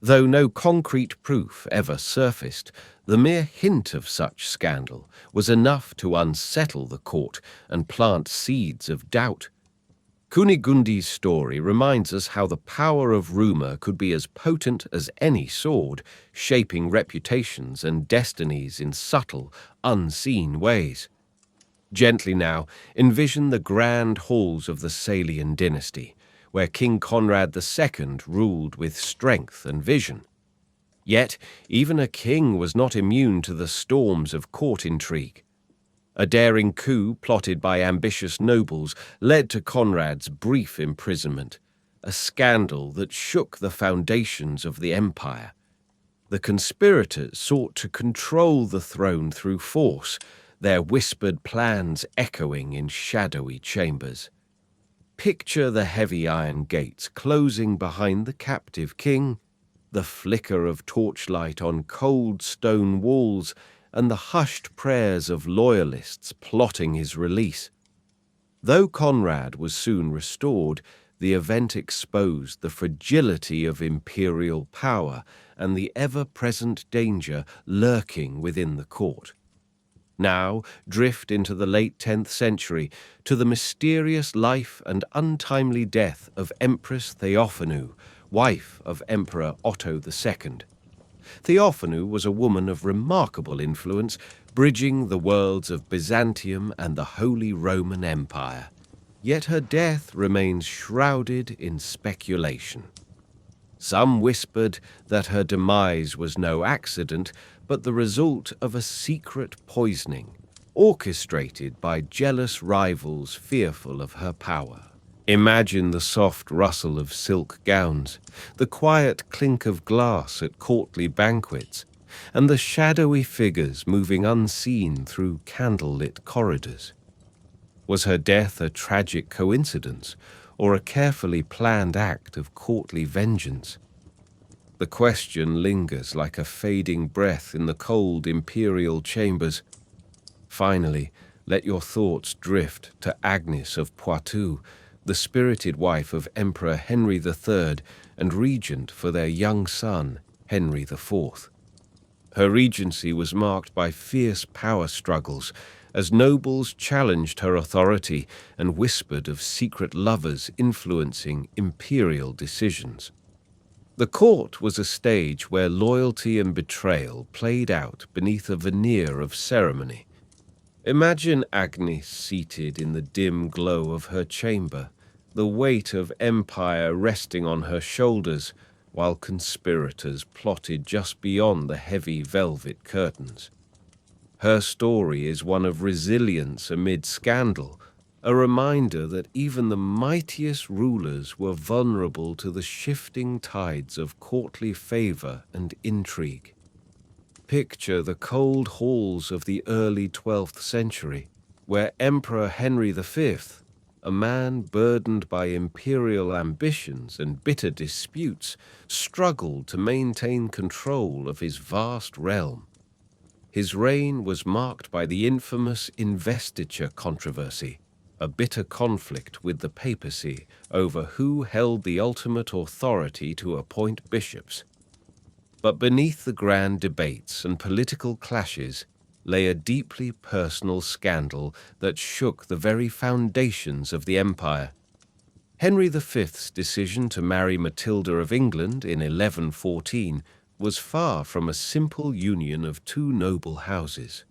Though no concrete proof ever surfaced, the mere hint of such scandal was enough to unsettle the court and plant seeds of doubt. Kunigunde's story reminds us how the power of rumor could be as potent as any sword, shaping reputations and destinies in subtle, unseen ways. Gently now, envision the grand halls of the Salian dynasty, where King Conrad II ruled with strength and vision. Yet, even a king was not immune to the storms of court intrigue. A daring coup plotted by ambitious nobles led to Conrad's brief imprisonment, a scandal that shook the foundations of the empire. The conspirators sought to control the throne through force, their whispered plans echoing in shadowy chambers. Picture the heavy iron gates closing behind the captive king, the flicker of torchlight on cold stone walls, and the hushed prayers of loyalists plotting his release. Though Conrad was soon restored, the event exposed the fragility of imperial power and the ever-present danger lurking within the court. Now drift into the late 10th century to the mysterious life and untimely death of Empress Theophanu, wife of Emperor Otto II. Theophanu was a woman of remarkable influence, bridging the worlds of Byzantium and the Holy Roman Empire. Yet her death remains shrouded in speculation. Some whispered that her demise was no accident, but the result of a secret poisoning, orchestrated by jealous rivals fearful of her power. Imagine the soft rustle of silk gowns, the quiet clink of glass at courtly banquets, and the shadowy figures moving unseen through candle-lit corridors. Was her death a tragic coincidence, or a carefully planned act of courtly vengeance? The question lingers like a fading breath in the cold imperial chambers. Finally, let your thoughts drift to Agnes of Poitou, the spirited wife of Emperor Henry III and regent for their young son, Henry IV. Her regency was marked by fierce power struggles, as nobles challenged her authority and whispered of secret lovers influencing imperial decisions. The court was a stage where loyalty and betrayal played out beneath a veneer of ceremony. Imagine Agnes seated in the dim glow of her chamber, the weight of empire resting on her shoulders, while conspirators plotted just beyond the heavy velvet curtains. Her story is one of resilience amid scandal, a reminder that even the mightiest rulers were vulnerable to the shifting tides of courtly favor and intrigue. Picture the cold halls of the early 12th century, where Emperor Henry V, a man burdened by imperial ambitions and bitter disputes, struggled to maintain control of his vast realm. His reign was marked by the infamous investiture controversy, a bitter conflict with the papacy over who held the ultimate authority to appoint bishops. But beneath the grand debates and political clashes lay a deeply personal scandal that shook the very foundations of the empire. Henry V's decision to marry Matilda of England in 1114 was far from a simple union of two noble houses.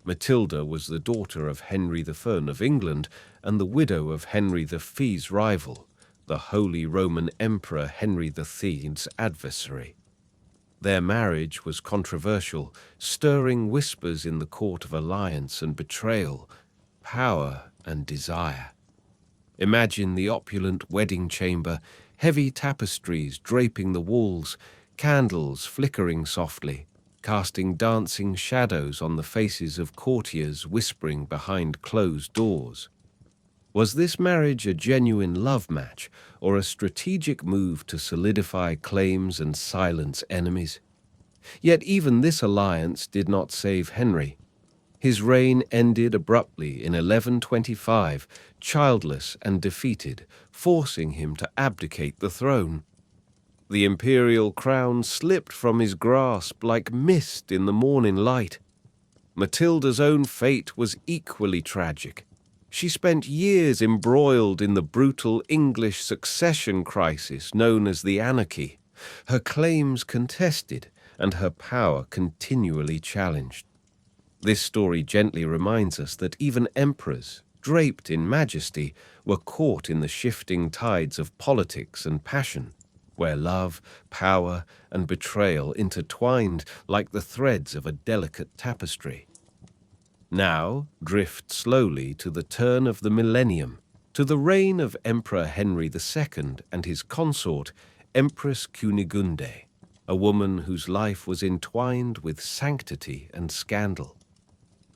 Matilda was the daughter of Henry I of England and the widow of Henry V's rival, the Holy Roman Emperor Henry III's adversary. Their marriage was controversial, stirring whispers in the court of alliance and betrayal, power and desire. Imagine the opulent wedding chamber, heavy tapestries draping the walls, candles flickering softly, casting dancing shadows on the faces of courtiers whispering behind closed doors. Was this marriage a genuine love match, or a strategic move to solidify claims and silence enemies? Yet even this alliance did not save Henry. His reign ended abruptly in 1125, childless and defeated, forcing him to abdicate the throne. The imperial crown slipped from his grasp like mist in the morning light. Matilda's own fate was equally tragic. She spent years embroiled in the brutal English succession crisis known as the Anarchy, her claims contested and her power continually challenged. This story gently reminds us that even emperors, draped in majesty, were caught in the shifting tides of politics and passion, where love, power, and betrayal intertwined like the threads of a delicate tapestry. Now drift slowly to the turn of the millennium, to the reign of Emperor Henry II and his consort, Empress Kunigunde, a woman whose life was entwined with sanctity and scandal.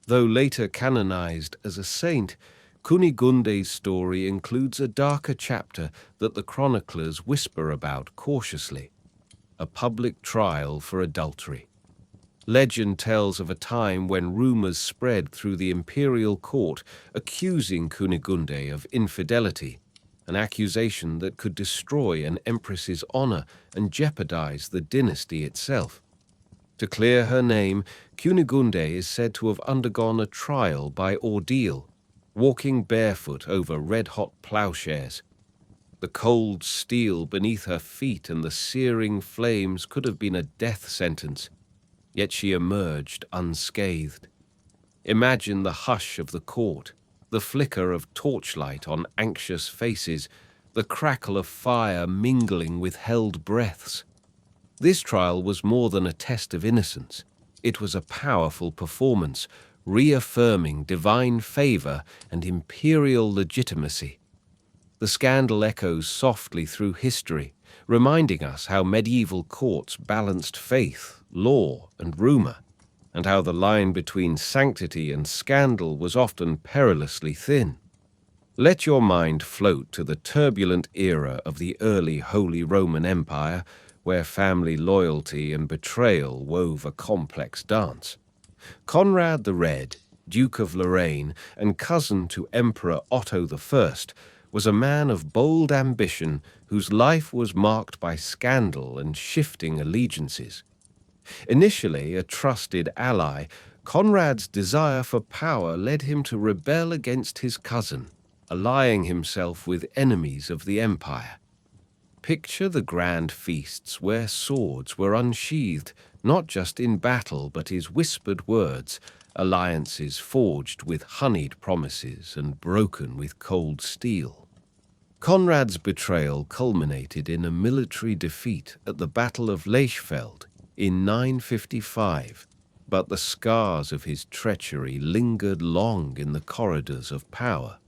Though later canonized as a saint, Kunigunde's story includes a darker chapter that the chroniclers whisper about cautiously: a public trial for adultery. Legend tells of a time when rumors spread through the imperial court accusing Kunigunde of infidelity, an accusation that could destroy an empress's honor and jeopardize the dynasty itself. To clear her name, Kunigunde is said to have undergone a trial by ordeal, walking barefoot over red-hot plowshares. The cold steel beneath her feet and the searing flames could have been a death sentence, yet she emerged unscathed. Imagine the hush of the court, the flicker of torchlight on anxious faces, the crackle of fire mingling with held breaths. This trial was more than a test of innocence. It was a powerful performance, reaffirming divine favor and imperial legitimacy. The scandal echoes softly through history, reminding us how medieval courts balanced faith, law, and rumor, and how the line between sanctity and scandal was often perilously thin. Let your mind float to the turbulent era of the early Holy Roman Empire, where family loyalty and betrayal wove a complex dance. Conrad the Red, Duke of Lorraine and cousin to Emperor Otto I, was a man of bold ambition whose life was marked by scandal and shifting allegiances. Initially a trusted ally, Conrad's desire for power led him to rebel against his cousin, allying himself with enemies of the empire. Picture the grand feasts where swords were unsheathed, not just in battle but as whispered words, alliances forged with honeyed promises and broken with cold steel. Conrad's betrayal culminated in a military defeat at the Battle of Lechfeld in 955, but the scars of his treachery lingered long in the corridors of power.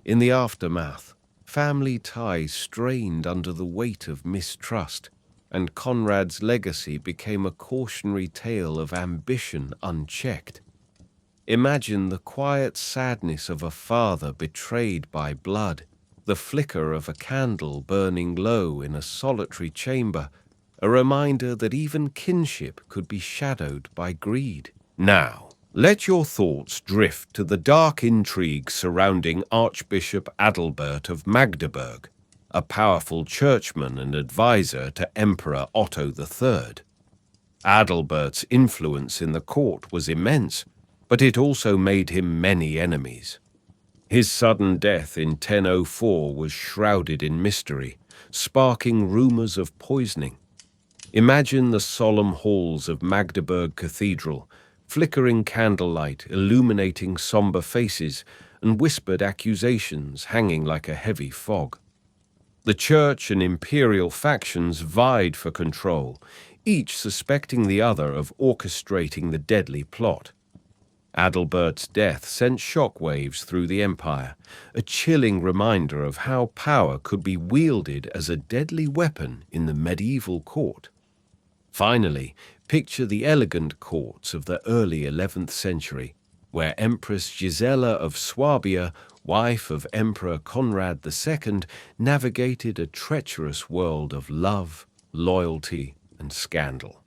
In the aftermath, family ties strained under the weight of mistrust, and Conrad's legacy became a cautionary tale of ambition unchecked. Imagine the quiet sadness of a father betrayed by blood, the flicker of a candle burning low in a solitary chamber, a reminder that even kinship could be shadowed by greed. Now, let your thoughts drift to the dark intrigue surrounding Archbishop Adalbert of Magdeburg, a powerful churchman and advisor to Emperor Otto III. Adalbert's influence in the court was immense, but it also made him many enemies. His sudden death in 1004 was shrouded in mystery, sparking rumors of poisoning. Imagine the solemn halls of Magdeburg Cathedral, flickering candlelight illuminating somber faces and whispered accusations hanging like a heavy fog. The church and imperial factions vied for control, each suspecting the other of orchestrating the deadly plot. Adalbert's death sent shockwaves through the empire, a chilling reminder of how power could be wielded as a deadly weapon in the medieval court. Finally, picture the elegant courts of the early 11th century, where Empress Gisela of Swabia, wife of Emperor Conrad II, navigated a treacherous world of love, loyalty, and scandal.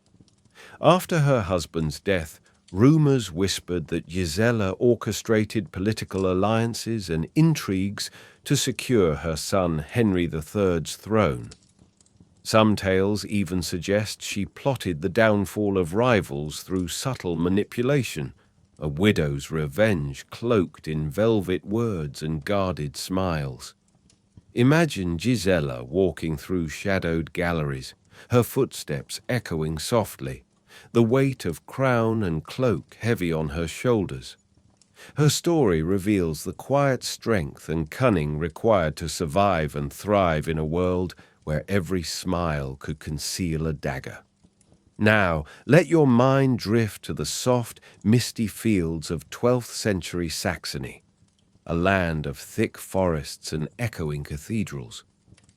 After her husband's death, rumors whispered that Gisela orchestrated political alliances and intrigues to secure her son Henry III's throne. Some tales even suggest she plotted the downfall of rivals through subtle manipulation, a widow's revenge cloaked in velvet words and guarded smiles. Imagine Gisela walking through shadowed galleries, her footsteps echoing softly, the weight of crown and cloak heavy on her shoulders. Her story reveals the quiet strength and cunning required to survive and thrive in a world where every smile could conceal a dagger. Now, let your mind drift to the soft, misty fields of 12th century Saxony, a land of thick forests and echoing cathedrals.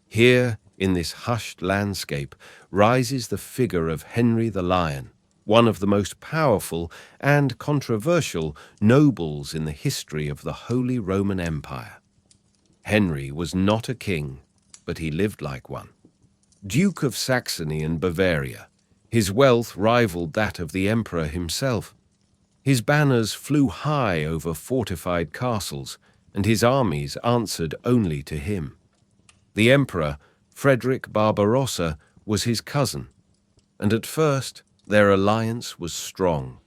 Here, in this hushed landscape, rises the figure of Henry the Lion, one of the most powerful and controversial nobles in the history of the Holy Roman Empire. Henry was not a king, but he lived like one. Duke of Saxony and Bavaria, his wealth rivaled that of the emperor himself. His banners flew high over fortified castles, and his armies answered only to him. The emperor, Frederick Barbarossa, was his cousin, and at first their alliance was strong.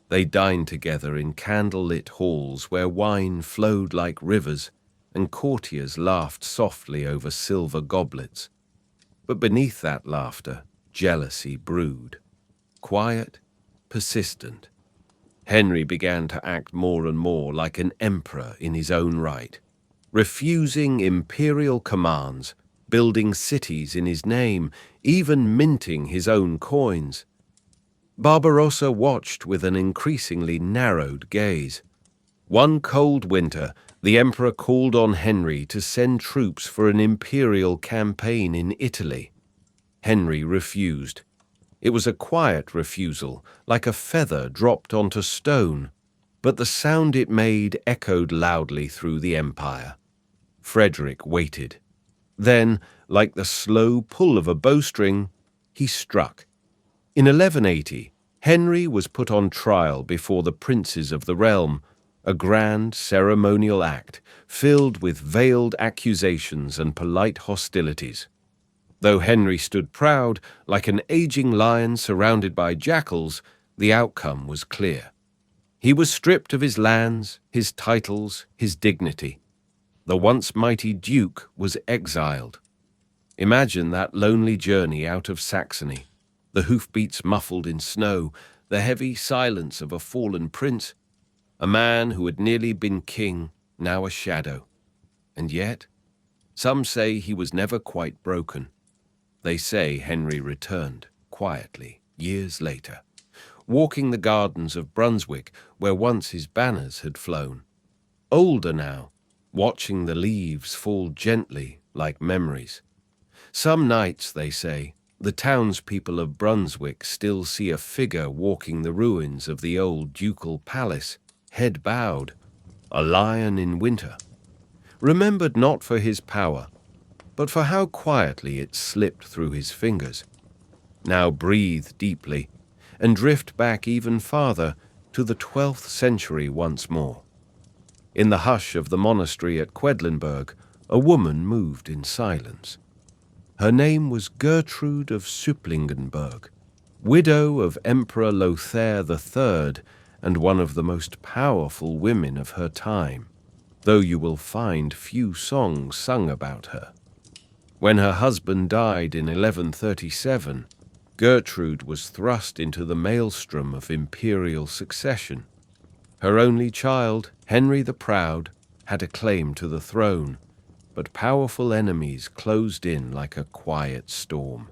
They dined together in candle-lit halls where wine flowed like rivers, and courtiers laughed softly over silver goblets. But beneath that laughter, jealousy brewed. Quiet, persistent. Henry began to act more and more like an emperor in his own right, refusing imperial commands, building cities in his name, even minting his own coins. Barbarossa watched with an increasingly narrowed gaze. One cold winter, the emperor called on Henry to send troops for an imperial campaign in Italy. Henry refused. It was a quiet refusal, like a feather dropped onto stone, but the sound it made echoed loudly through the empire. Frederick waited. Then, like the slow pull of a bowstring, he struck. In 1180, Henry was put on trial before the princes of the realm, a grand ceremonial act filled with veiled accusations and polite hostilities. Though Henry stood proud, like an aging lion surrounded by jackals, the outcome was clear. He was stripped of his lands, his titles, his dignity. The once mighty duke was exiled. Imagine that lonely journey out of Saxony, the hoofbeats muffled in snow, the heavy silence of a fallen prince, a man who had nearly been king, now a shadow. And yet, some say he was never quite broken. They say Henry returned, quietly, years later, walking the gardens of Brunswick where once his banners had flown. Older now, watching the leaves fall gently like memories. Some nights, they say, the townspeople of Brunswick still see a figure walking the ruins of the old ducal palace, head bowed, a lion in winter, remembered not for his power, but for how quietly it slipped through his fingers. Now breathe deeply and drift back even farther to the 12th century once more. In the hush of the monastery at Quedlinburg, a woman moved in silence. Her name was Gertrude of Supplingenberg, widow of Emperor Lothair III and one of the most powerful women of her time, though you will find few songs sung about her. When her husband died in 1137, Gertrude was thrust into the maelstrom of imperial succession. Her only child, Henry the Proud, had a claim to the throne, but powerful enemies closed in like a quiet storm.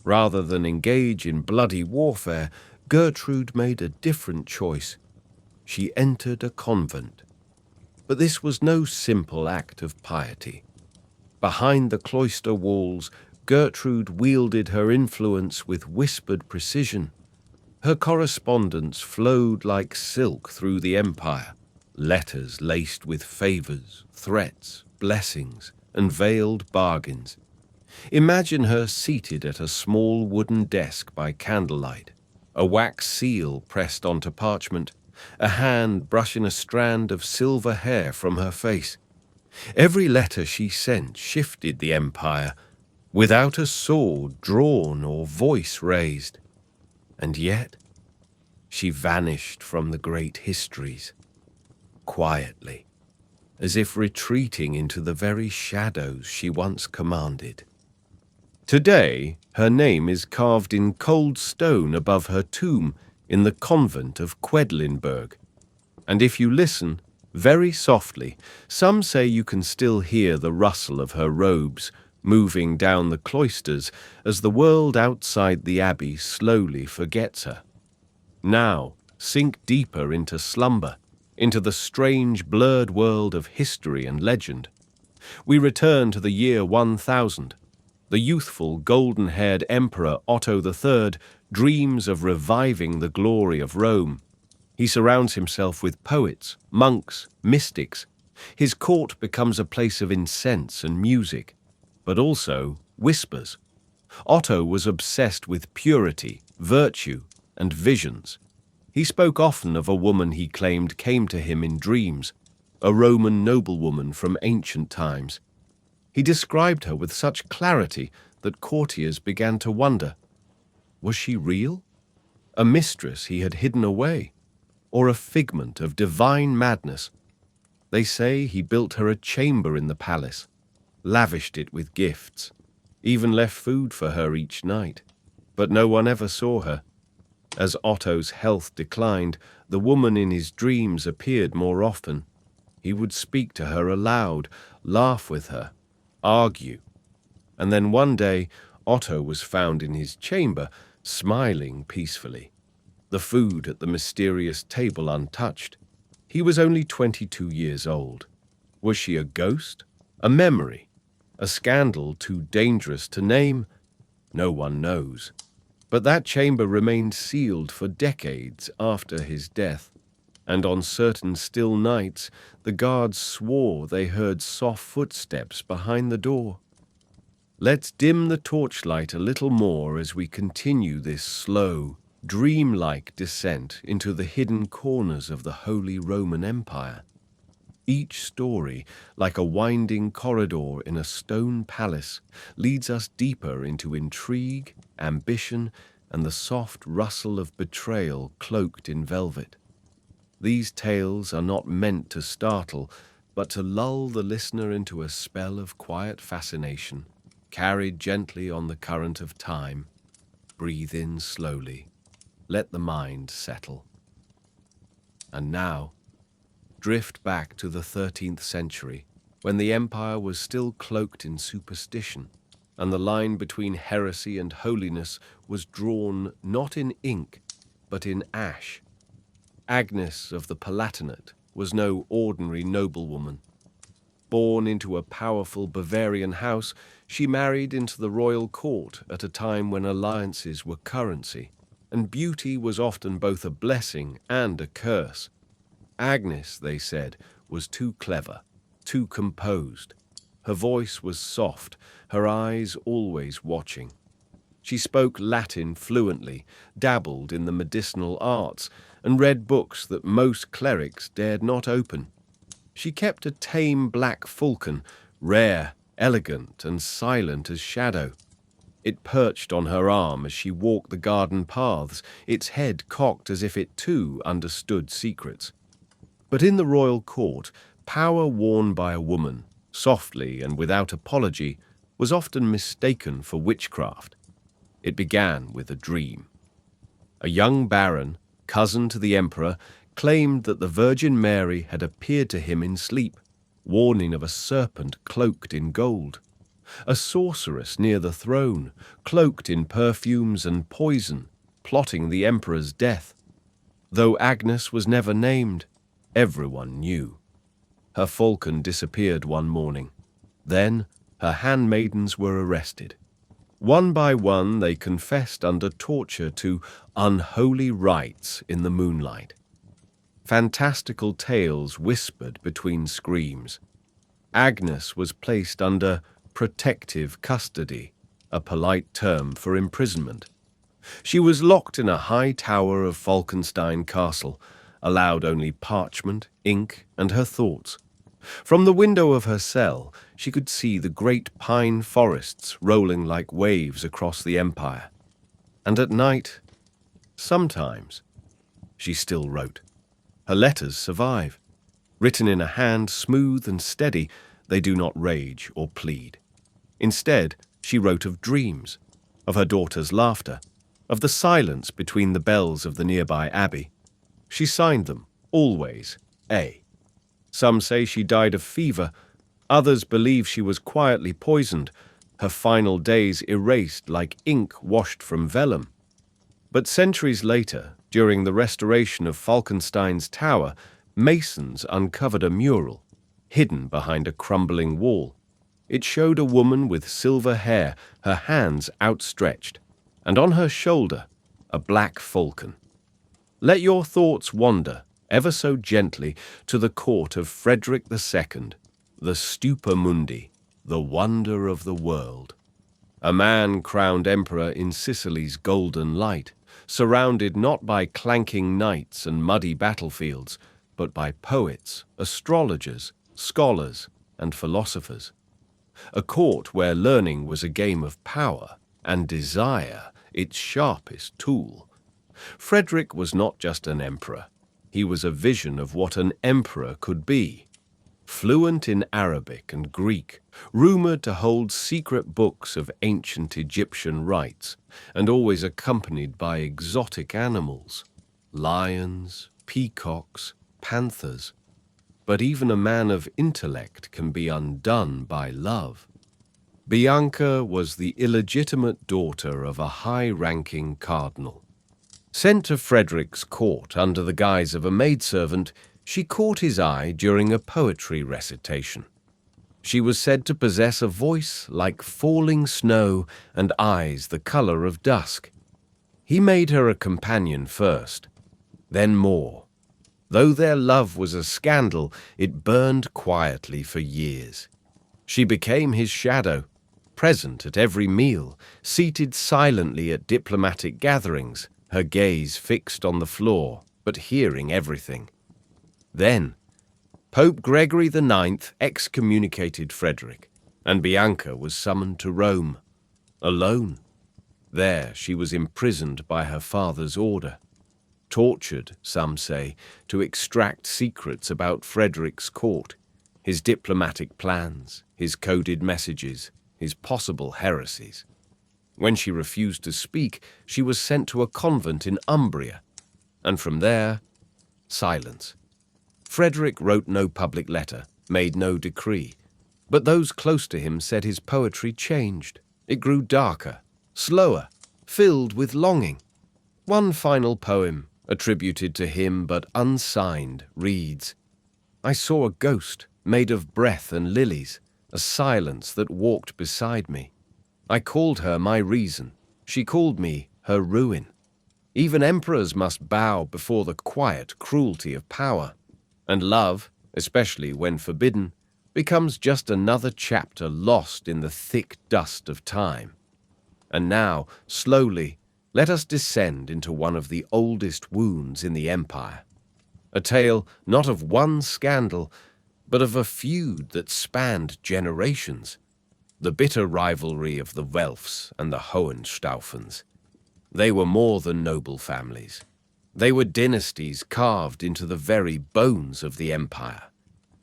Rather than engage in bloody warfare, Gertrude made a different choice. She entered a convent. But this was no simple act of piety. Behind the cloister walls, Gertrude wielded her influence with whispered precision. Her correspondence flowed like silk through the empire, letters laced with favors, threats, blessings, and veiled bargains. Imagine her seated at a small wooden desk by candlelight, a wax seal pressed onto parchment, a hand brushing a strand of silver hair from her face. Every letter she sent shifted the empire, without a sword drawn or voice raised. And yet, she vanished from the great histories, quietly, as if retreating into the very shadows she once commanded. Today, her name is carved in cold stone above her tomb in the convent of Quedlinburg. And if you listen, very softly, some say you can still hear the rustle of her robes moving down the cloisters as the world outside the abbey slowly forgets her. Now, sink deeper into slumber, into the strange blurred world of history and legend. We return to the year 1000. The youthful golden-haired Emperor Otto III dreams of reviving the glory of Rome. He surrounds himself with poets, monks, mystics. His court becomes a place of incense and music, but also whispers. Otto was obsessed with purity, virtue, and visions. He spoke often of a woman he claimed came to him in dreams, a Roman noblewoman from ancient times. He described her with such clarity that courtiers began to wonder, was she real? A mistress he had hidden away? Or a figment of divine madness? They say he built her a chamber in the palace, lavished it with gifts, even left food for her each night. But no one ever saw her. As Otto's health declined, the woman in his dreams appeared more often. He would speak to her aloud, laugh with her, argue. And then one day, Otto was found in his chamber, smiling peacefully, the food at the mysterious table untouched. He was only 22 years old. Was she a ghost? A memory? A scandal too dangerous to name? No one knows. But that chamber remained sealed for decades after his death, and on certain still nights the guards swore they heard soft footsteps behind the door. Let's dim the torchlight a little more as we continue this slow, dreamlike descent into the hidden corners of the Holy Roman Empire. Each story, like a winding corridor in a stone palace, leads us deeper into intrigue, ambition, and the soft rustle of betrayal cloaked in velvet. These tales are not meant to startle, but to lull the listener into a spell of quiet fascination, carried gently on the current of time. Breathe in slowly. Let the mind settle. And now, drift back to the 13th century, when the empire was still cloaked in superstition, and the line between heresy and holiness was drawn not in ink, but in ash. Agnes of the Palatinate was no ordinary noblewoman. Born into a powerful Bavarian house, she married into the royal court at a time when alliances were currency, and beauty was often both a blessing and a curse. Agnes, they said, was too clever, too composed. Her voice was soft, her eyes always watching. She spoke Latin fluently, dabbled in the medicinal arts, and read books that most clerics dared not open. She kept a tame black falcon, rare, elegant, and silent as shadow. It perched on her arm as she walked the garden paths, its head cocked as if it too understood secrets. But in the royal court, power worn by a woman, softly and without apology, was often mistaken for witchcraft. It began with a dream. A young baron, cousin to the emperor, claimed that the Virgin Mary had appeared to him in sleep, warning of a serpent cloaked in gold. A sorceress near the throne, cloaked in perfumes and poison, plotting the emperor's death. Though Agnes was never named, everyone knew. Her falcon disappeared one morning. Then her handmaidens were arrested. One by one they confessed under torture to unholy rites in the moonlight. Fantastical tales whispered between screams. Agnes was placed under protective custody, a polite term for imprisonment. She was locked in a high tower of Falkenstein Castle, allowed only parchment, ink, and her thoughts. From the window of her cell, she could see the great pine forests rolling like waves across the empire. And at night, sometimes, she still wrote. Her letters survive. Written in a hand smooth and steady, they do not rage or plead. Instead, she wrote of dreams, of her daughter's laughter, of the silence between the bells of the nearby abbey. She signed them, always, A. Some say she died of fever. Others believe she was quietly poisoned, her final days erased like ink washed from vellum. But centuries later, during the restoration of Falkenstein's tower, masons uncovered a mural, hidden behind a crumbling wall. It showed a woman with silver hair, her hands outstretched, and on her shoulder, a black falcon. Let your thoughts wander, ever so gently, to the court of Frederick II, the Stupa Mundi, the wonder of the world. A man crowned emperor in Sicily's golden light, surrounded not by clanking knights and muddy battlefields, but by poets, astrologers, scholars, and philosophers. A court where learning was a game of power, and desire its sharpest tool. Frederick was not just an emperor. He was a vision of what an emperor could be. fluent in Arabic and Greek, rumored to hold secret books of ancient Egyptian rites, and always accompanied by exotic animals, lions, peacocks, panthers. But even a man of intellect can be undone by love. Bianca was the illegitimate daughter of a high-ranking cardinal. Sent to Frederick's court under the guise of a maidservant, she caught his eye during a poetry recitation. She was said to possess a voice like falling snow and eyes the color of dusk. He made her a companion first, then more. Though their love was a scandal, it burned quietly for years. She became his shadow, present at every meal, seated silently at diplomatic gatherings, her gaze fixed on the floor, but hearing everything. Then, Pope Gregory IX excommunicated Frederick, and Bianca was summoned to Rome, alone. There she was imprisoned by her father's order, tortured, some say, to extract secrets about Frederick's court, his diplomatic plans, his coded messages, his possible heresies. When she refused to speak, she was sent to a convent in Umbria, and from there, silence. Frederick wrote no public letter, made no decree, but those close to him said his poetry changed. It grew darker, slower, filled with longing. One final poem, attributed to him but unsigned, reads, "I saw a ghost made of breath and lilies, a silence that walked beside me. I called her my reason, she called me her ruin. Even emperors must bow before the quiet cruelty of power. And love, especially when forbidden, becomes just another chapter lost in the thick dust of time. And now, slowly, let us descend into one of the oldest wounds in the empire. A tale not of one scandal, but of a feud that spanned generations. The bitter rivalry of the Welfs and the Hohenstaufens. They were more than noble families. They were dynasties carved into the very bones of the empire.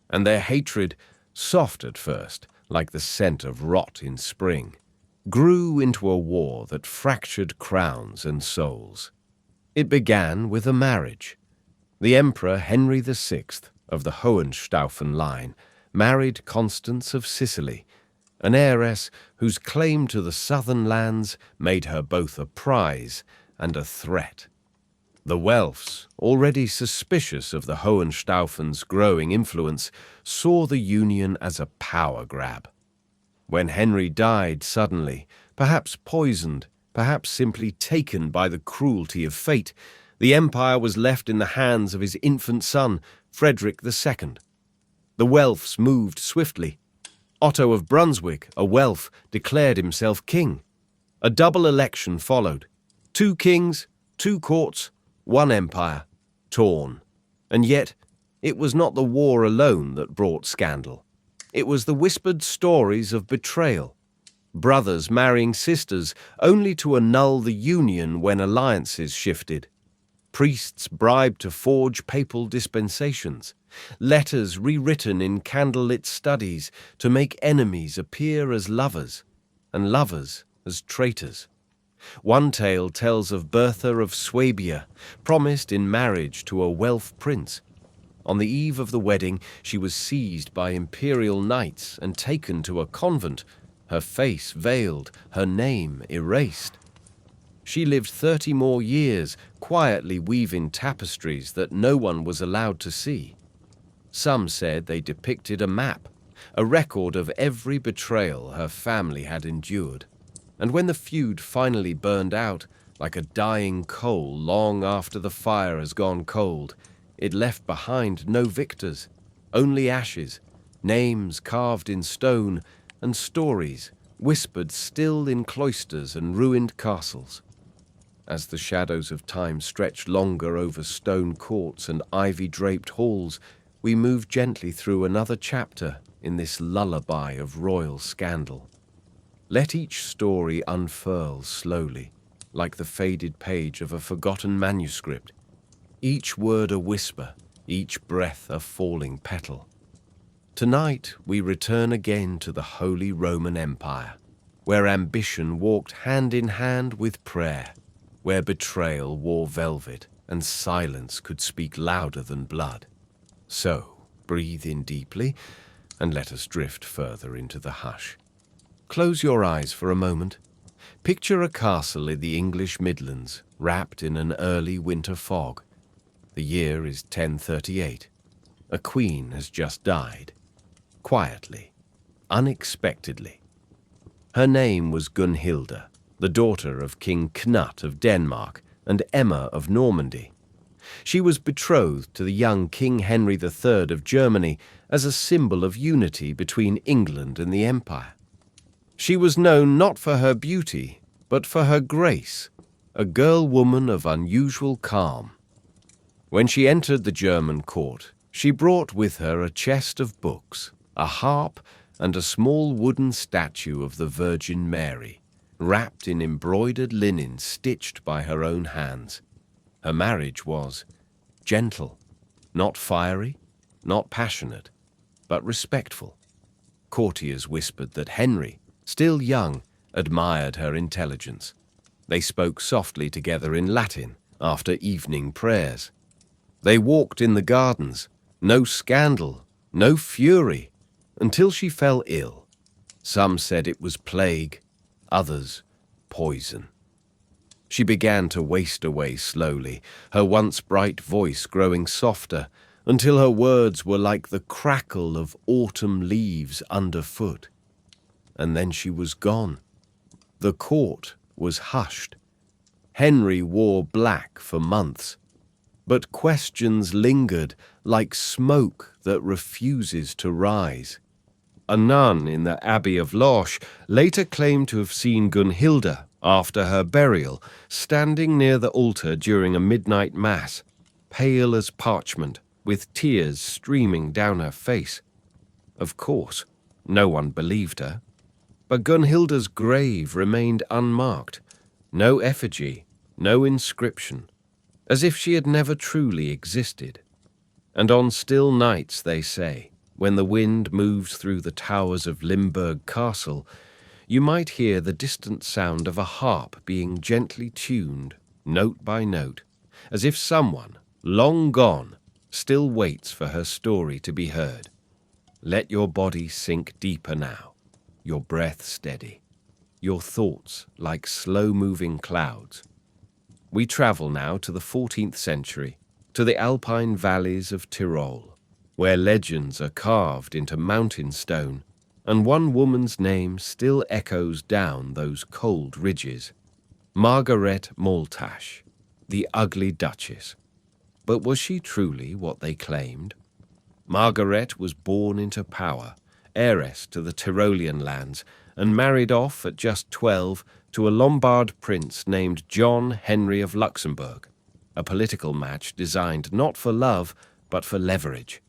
And their hatred, soft at first, like the scent of rot in spring, grew into a war that fractured crowns and souls. It began with a marriage. The Emperor Henry VI of the Hohenstaufen line married Constance of Sicily, an heiress whose claim to the southern lands made her both a prize and a threat. The Welfs, already suspicious of the Hohenstaufens' growing influence, saw the union as a power grab. When Henry died suddenly, perhaps poisoned, perhaps simply taken by the cruelty of fate, the empire was left in the hands of his infant son, Frederick II. The Welfs moved swiftly. Otto of Brunswick, a Welf, declared himself king. A double election followed. 2 kings, 2 courts, 1 empire, torn. And yet, it was not the war alone that brought scandal. It was the whispered stories of betrayal. Brothers marrying sisters only to annul the union when alliances shifted. Priests bribed to forge papal dispensations. Letters rewritten in candlelit studies to make enemies appear as lovers, and lovers as traitors. One tale tells of Bertha of Swabia, promised in marriage to a Welf prince. On the eve of the wedding, she was seized by imperial knights and taken to a convent, her face veiled, her name erased. She lived 30 more years, quietly weaving tapestries that no one was allowed to see. Some said they depicted a map, a record of every betrayal her family had endured. And when the feud finally burned out, like a dying coal long after the fire has gone cold, it left behind no victors, only ashes, names carved in stone, and stories whispered still in cloisters and ruined castles. As the shadows of time stretched longer over stone courts and ivy-draped halls, we moved gently through another chapter in this lullaby of royal scandal. Let each story unfurl slowly, like the faded page of a forgotten manuscript, each word a whisper, each breath a falling petal. Tonight we return again to the Holy Roman Empire, where ambition walked hand in hand with prayer, where betrayal wore velvet and silence could speak louder than blood. So, breathe in deeply and let us drift further into the hush. Close your eyes for a moment. Picture a castle in the English Midlands, wrapped in an early winter fog. The year is 1038. A queen has just died. Quietly, unexpectedly. Her name was Gunhilda, the daughter of King Knut of Denmark and Emma of Normandy. She was betrothed to the young King Henry III of Germany as a symbol of unity between England and the Empire. She was known not for her beauty, but for her grace, a girl-woman of unusual calm. When she entered the German court, she brought with her a chest of books, a harp, and a small wooden statue of the Virgin Mary, wrapped in embroidered linen stitched by her own hands. Her marriage was gentle, not fiery, not passionate, but respectful. Courtiers whispered that Henry, still young, admired her intelligence. They spoke softly together in Latin after evening prayers. They walked in the gardens, no scandal, no fury, until she fell ill. Some said it was plague, others poison. She began to waste away slowly, her once bright voice growing softer, until her words were like the crackle of autumn leaves underfoot. And then she was gone. The court was hushed. Henry wore black for months, but questions lingered like smoke that refuses to rise. A nun in the Abbey of Loches later claimed to have seen Gunhilda, after her burial, standing near the altar during a midnight mass, pale as parchment, with tears streaming down her face. Of course, no one believed her. But Gunhilda's grave remained unmarked, no effigy, no inscription, as if she had never truly existed. And on still nights, they say, when the wind moves through the towers of Limburg Castle, you might hear the distant sound of a harp being gently tuned, note by note, as if someone, long gone, still waits for her story to be heard. Let your body sink deeper now, your breath steady, your thoughts like slow-moving clouds. We travel now to the 14th century, to the alpine valleys of Tyrol, where legends are carved into mountain stone, and one woman's name still echoes down those cold ridges. Margaret Maltash, the ugly Duchess. But was she truly what they claimed? Margaret was born into power, heiress to the Tyrolean lands, and married off at just 12 to a Lombard prince named John Henry of Luxembourg, a political match designed not for love, but for leverage.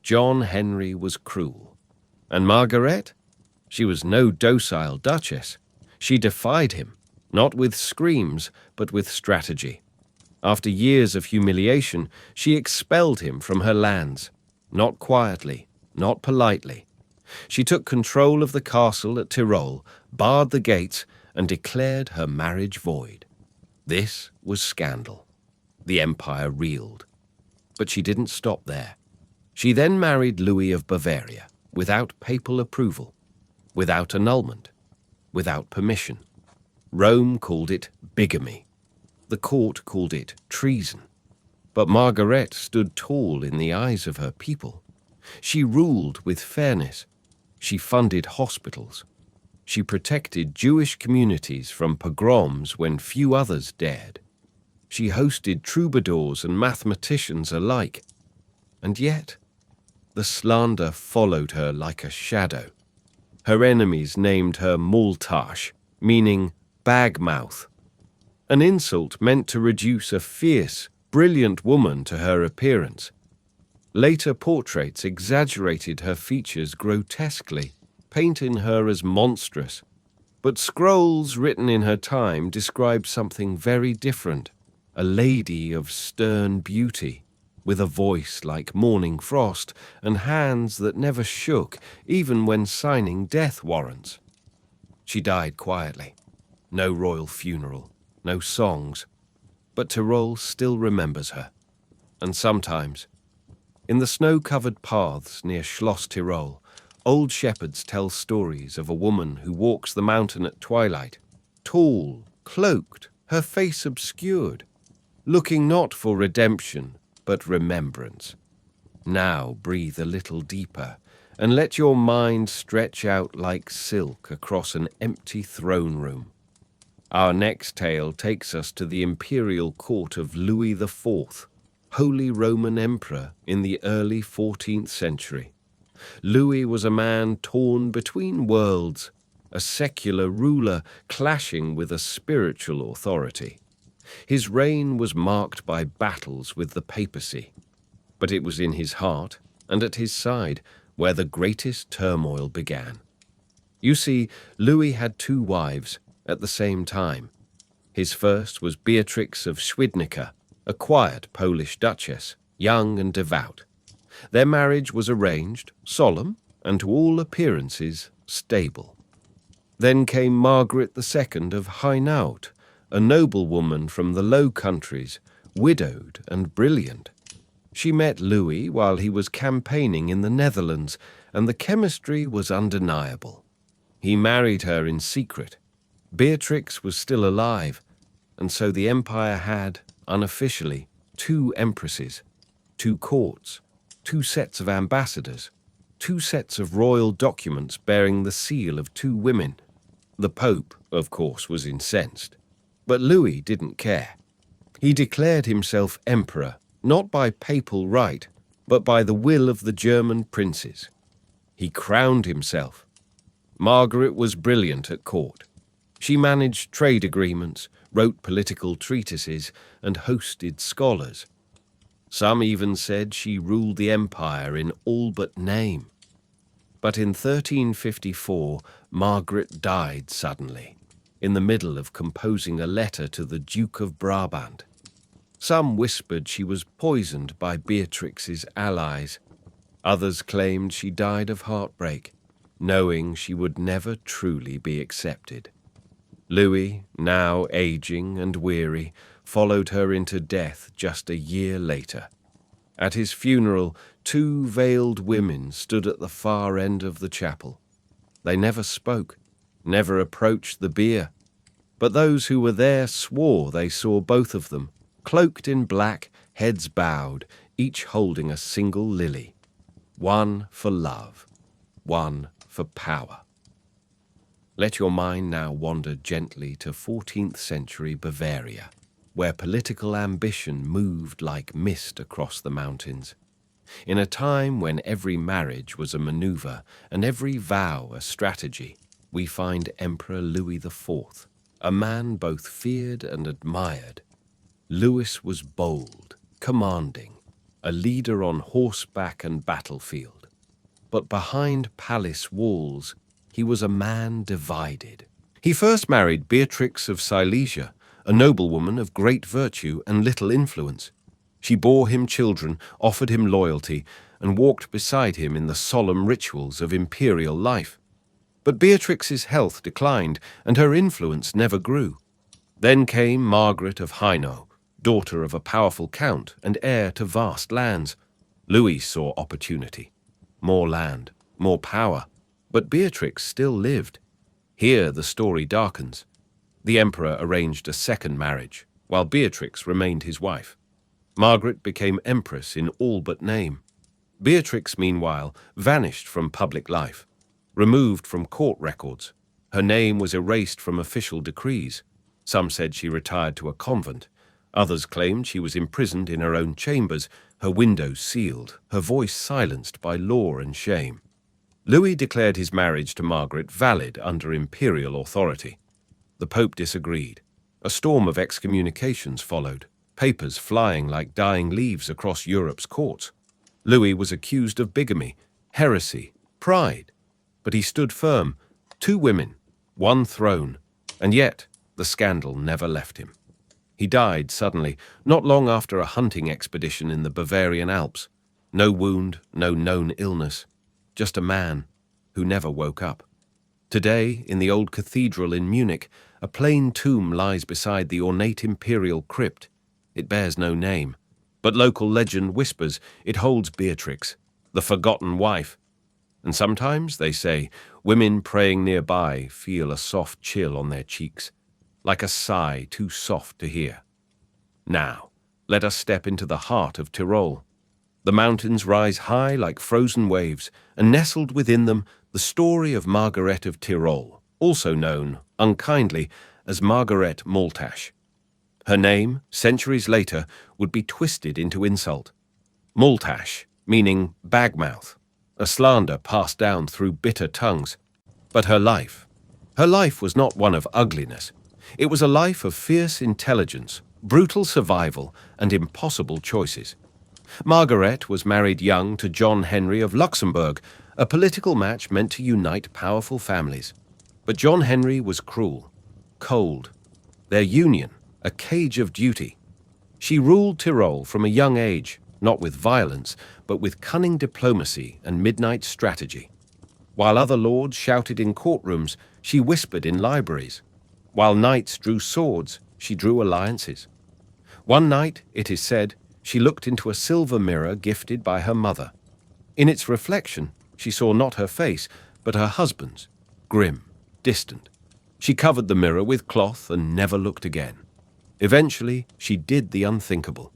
John Henry was cruel. And Margaret? She was no docile duchess. She defied him, not with screams, but with strategy. After years of humiliation, she expelled him from her lands, not quietly, not politely. She took control of the castle at Tyrol, barred the gates, and declared her marriage void. This was scandal. The empire reeled. But she didn't stop there. She then married Louis of Bavaria, without papal approval, without annulment, without permission. Rome called it bigamy. The court called it treason. But Margaret stood tall in the eyes of her people. She ruled with fairness. She funded hospitals. She protected Jewish communities from pogroms when few others dared. She hosted troubadours and mathematicians alike. And yet, the slander followed her like a shadow. Her enemies named her Maltash, meaning bagmouth, an insult meant to reduce a fierce, brilliant woman to her appearance. Later portraits exaggerated her features grotesquely, painting her as monstrous. But scrolls written in her time describe something very different, a lady of stern beauty, with a voice like morning frost and hands that never shook even when signing death warrants. She died quietly. No royal funeral, no songs, but Tyrol still remembers her. And sometimes, in the snow-covered paths near Schloss Tyrol, old shepherds tell stories of a woman who walks the mountain at twilight, tall, cloaked, her face obscured, looking not for redemption, but remembrance. Now breathe a little deeper, and let your mind stretch out like silk across an empty throne room. Our next tale takes us to the imperial court of Louis IV, Holy Roman Emperor in the early 14th century. Louis was a man torn between worlds, a secular ruler clashing with a spiritual authority. His reign was marked by battles with the papacy, but it was in his heart and at his side where the greatest turmoil began. You see, Louis had two wives at the same time. His first was Beatrix of Świdnica, a quiet Polish duchess, young and devout. Their marriage was arranged, solemn, and to all appearances stable. Then came Margaret II of Hainaut, a noblewoman from the Low Countries, widowed and brilliant. She met Louis while he was campaigning in the Netherlands, and the chemistry was undeniable. He married her in secret. Beatrix was still alive, and so the empire had, unofficially, two empresses, two courts, two sets of ambassadors, two sets of royal documents bearing the seal of two women. The Pope, of course, was incensed. But Louis didn't care. He declared himself emperor, not by papal right, but by the will of the German princes. He crowned himself. Margaret was brilliant at court. She managed trade agreements, wrote political treatises, and hosted scholars. Some even said she ruled the empire in all but name. But in 1354, Margaret died suddenly, in the middle of composing a letter to the Duke of Brabant. Some whispered she was poisoned by Beatrix's allies. Others claimed she died of heartbreak, knowing she would never truly be accepted. Louis, now aging and weary, followed her into death just a year later. At his funeral, two veiled women stood at the far end of the chapel. They never spoke, never approached the bier, but those who were there swore they saw both of them, cloaked in black, heads bowed, each holding a single lily. One for love, one for power. Let your mind now wander gently to 14th century Bavaria, where political ambition moved like mist across the mountains. In a time when every marriage was a maneuver and every vow a strategy, we find Emperor Louis IV, a man both feared and admired. Louis was bold, commanding, a leader on horseback and battlefield. But behind palace walls, he was a man divided. He first married Beatrix of Silesia, a noblewoman of great virtue and little influence. She bore him children, offered him loyalty, and walked beside him in the solemn rituals of imperial life. But Beatrix's health declined, and her influence never grew. Then came Margaret of Hainaut, daughter of a powerful count and heir to vast lands. Louis saw opportunity. More land, more power. But Beatrix still lived. Here the story darkens. The emperor arranged a second marriage, while Beatrix remained his wife. Margaret became empress in all but name. Beatrix, meanwhile, vanished from public life, removed from court records. Her name was erased from official decrees. Some said she retired to a convent. Others claimed she was imprisoned in her own chambers, her windows sealed, her voice silenced by law and shame. Louis declared his marriage to Margaret valid under imperial authority. The Pope disagreed. A storm of excommunications followed, papers flying like dying leaves across Europe's courts. Louis was accused of bigamy, heresy, pride, but he stood firm. 2 women, 1 throne, and yet the scandal never left him. He died suddenly, not long after a hunting expedition in the Bavarian Alps. No wound, no known illness, just a man who never woke up. Today, in the old cathedral in Munich, a plain tomb lies beside the ornate imperial crypt. It bears no name, but local legend whispers it holds Beatrix, the forgotten wife. And sometimes, they say, women praying nearby feel a soft chill on their cheeks, like a sigh too soft to hear. Now, let us step into the heart of Tyrol. The mountains rise high like frozen waves, and nestled within them the story of Margaret of Tyrol, also known, unkindly, as Margaret Maltasch. Her name, centuries later, would be twisted into insult. Maltasch, meaning bagmouth, a slander passed down through bitter tongues. But her life was not one of ugliness. It was a life of fierce intelligence, brutal survival, and impossible choices. Margaret was married young to John Henry of Luxembourg, a political match meant to unite powerful families. But John Henry was cruel, cold. Their union, a cage of duty. She ruled Tyrol from a young age, not with violence, but with cunning diplomacy and midnight strategy. While other lords shouted in courtrooms, she whispered in libraries. While knights drew swords, she drew alliances. One night, it is said, she looked into a silver mirror gifted by her mother. In its reflection, she saw not her face, but her husband's, grim, distant. She covered the mirror with cloth and never looked again. Eventually, she did the unthinkable.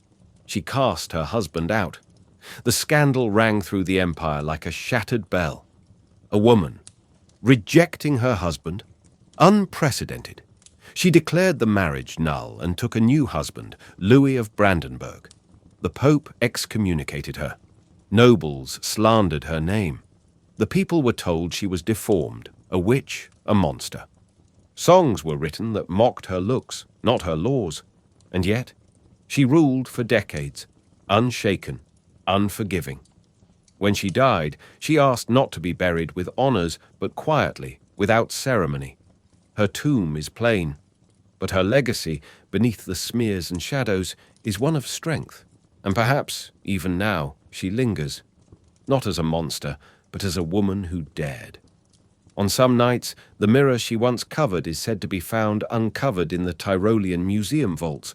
She cast her husband out. The scandal rang through the empire like a shattered bell. A woman, rejecting her husband, unprecedented. She declared the marriage null and took a new husband, Louis of Brandenburg. The Pope excommunicated her. Nobles slandered her name. The people were told she was deformed, a witch, a monster. Songs were written that mocked her looks, not her laws. And yet, she ruled for decades, unshaken, unforgiving. When she died, she asked not to be buried with honors, but quietly, without ceremony. Her tomb is plain, but her legacy, beneath the smears and shadows, is one of strength. And perhaps, even now, she lingers, not as a monster, but as a woman who dared. On some nights, the mirror she once covered is said to be found uncovered in the Tyrolean museum vaults,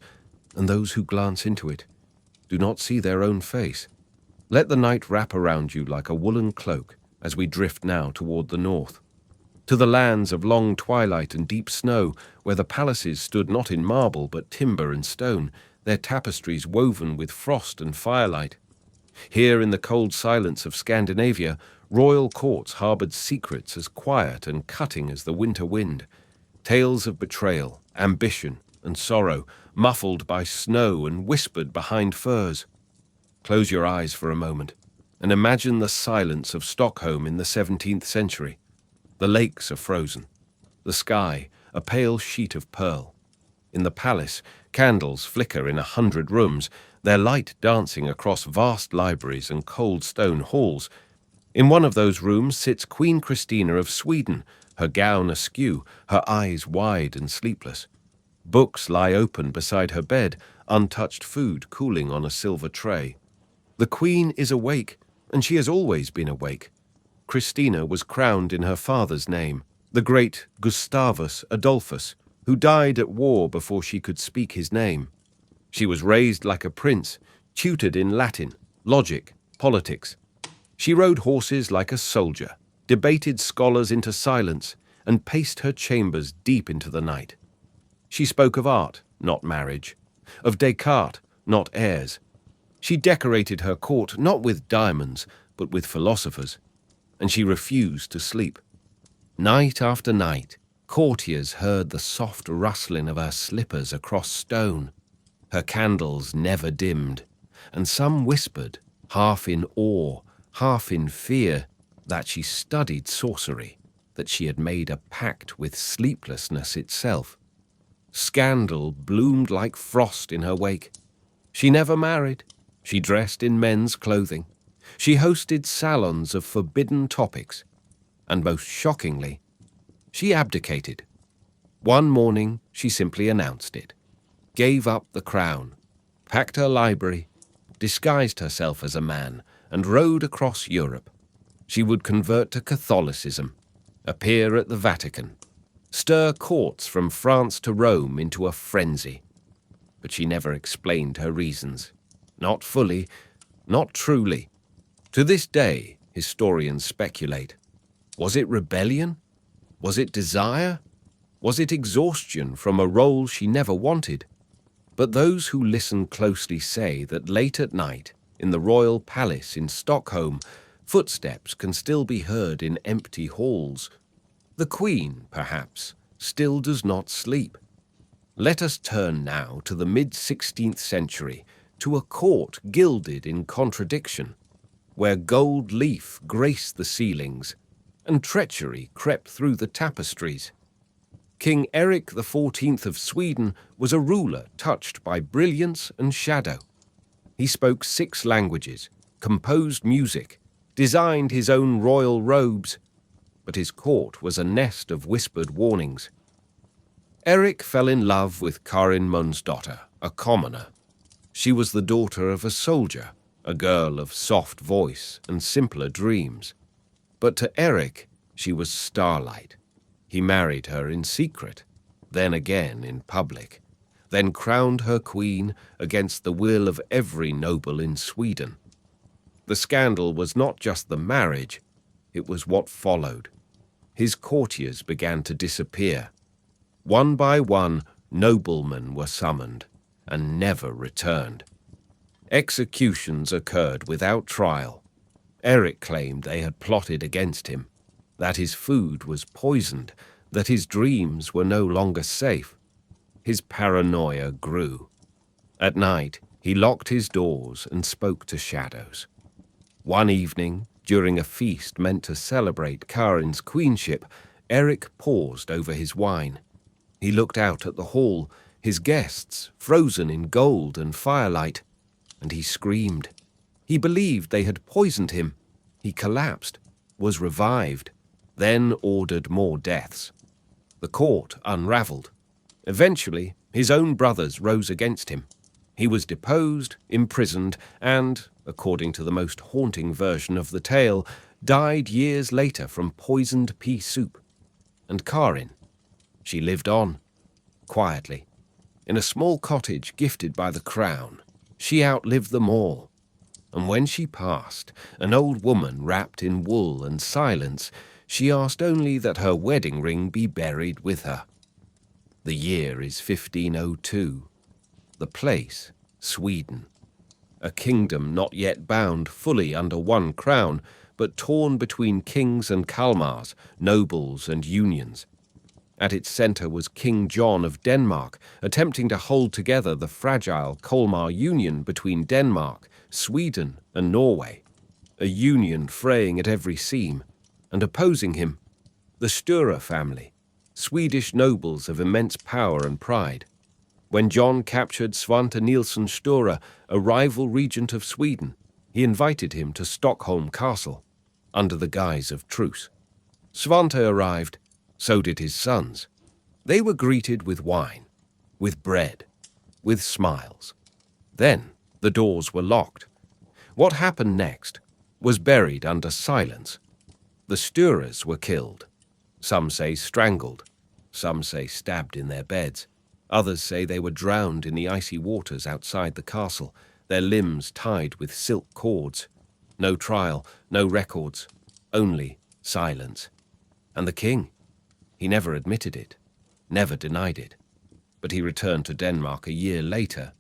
and those who glance into it do not see their own face. Let the night wrap around you like a woolen cloak as we drift now toward the north, to the lands of long twilight and deep snow, where the palaces stood not in marble but timber and stone, their tapestries woven with frost and firelight. Here in the cold silence of Scandinavia, royal courts harbored secrets as quiet and cutting as the winter wind, tales of betrayal, ambition, and sorrow, muffled by snow and whispered behind firs. Close your eyes for a moment and imagine the silence of Stockholm in the 17th century. The lakes are frozen, the sky a pale sheet of pearl. In the palace, candles flicker in 100 rooms, their light dancing across vast libraries and cold stone halls. In one of those rooms sits Queen Christina of Sweden, her gown askew, her eyes wide and sleepless. Books lie open beside her bed, untouched food cooling on a silver tray. The Queen is awake, and she has always been awake. Christina was crowned in her father's name, the great Gustavus Adolphus, who died at war before she could speak his name. She was raised like a prince, tutored in Latin, logic, politics. She rode horses like a soldier, debated scholars into silence, and paced her chambers deep into the night. She spoke of art, not marriage, of Descartes, not heirs. She decorated her court not with diamonds, but with philosophers, and she refused to sleep. Night after night, courtiers heard the soft rustling of her slippers across stone. Her candles never dimmed, and some whispered, half in awe, half in fear, that she studied sorcery, that she had made a pact with sleeplessness itself. Scandal bloomed like frost in her wake. She never married. She dressed in men's clothing. She hosted salons of forbidden topics. And most shockingly, she abdicated. One morning, she simply announced it. gave up the crown, packed her library, disguised herself as a man, and rode across Europe. She would convert to Catholicism, appear at the Vatican, stir courts from France to Rome into a frenzy. But she never explained her reasons. Not fully, not truly. To this day, historians speculate. Was it rebellion? Was it desire? Was it exhaustion from a role she never wanted? But those who listen closely say that late at night, in the royal palace in Stockholm, footsteps can still be heard in empty halls. The Queen, perhaps, still does not sleep. Let us turn now to the mid-16th century, to a court gilded in contradiction, where gold leaf graced the ceilings and treachery crept through the tapestries. King Eric XIV of Sweden was a ruler touched by brilliance and shadow. He spoke 6 languages, composed music, designed his own royal robes, but his court was a nest of whispered warnings. Eric fell in love with Karin Monsdotter, a commoner. She was the daughter of a soldier, a girl of soft voice and simpler dreams. But to Eric, she was starlight. He married her in secret, then again in public, then crowned her queen against the will of every noble in Sweden. The scandal was not just the marriage, it was what followed. His courtiers began to disappear. One by one, noblemen were summoned and never returned. Executions occurred without trial. Eric claimed they had plotted against him, that his food was poisoned, that his dreams were no longer safe. His paranoia grew. At night, he locked his doors and spoke to shadows. One evening, during a feast meant to celebrate Karin's queenship, Eric paused over his wine. He looked out at the hall, his guests frozen in gold and firelight, and he screamed. He believed they had poisoned him. He collapsed, was revived, then ordered more deaths. The court unraveled. Eventually, his own brothers rose against him. He was deposed, imprisoned, and, according to the most haunting version of the tale, died years later from poisoned pea soup. And Karin, she lived on, quietly, in a small cottage gifted by the crown. She outlived them all. And when she passed, an old woman wrapped in wool and silence, she asked only that her wedding ring be buried with her. The year is 1502. The place, Sweden. A kingdom not yet bound fully under one crown, but torn between kings and Kalmars, nobles and unions. At its centre was King John of Denmark, attempting to hold together the fragile Kalmar union between Denmark, Sweden and Norway, a union fraying at every seam, and opposing him, the Sture family, Swedish nobles of immense power and pride. When John captured Svante Nilsson Sture, a rival regent of Sweden, he invited him to Stockholm Castle, under the guise of truce. Svante arrived, so did his sons. They were greeted with wine, with bread, with smiles. Then the doors were locked. What happened next was buried under silence. The Stures were killed. Some say strangled. Some say stabbed in their beds. Others say they were drowned in the icy waters outside the castle, their limbs tied with silk cords. No trial, no records, only silence. And the king? He never admitted it, never denied it. But he returned to Denmark a year later,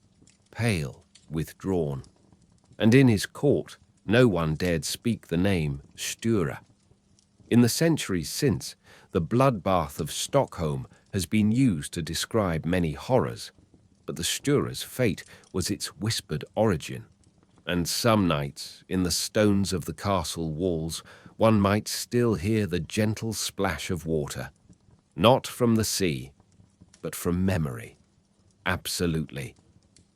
pale, withdrawn. And in his court, no one dared speak the name Sture. In the centuries since, the bloodbath of Stockholm has been used to describe many horrors, but the Sture's fate was its whispered origin. And some nights, in the stones of the castle walls, one might still hear the gentle splash of water, not from the sea, but from memory. Absolutely.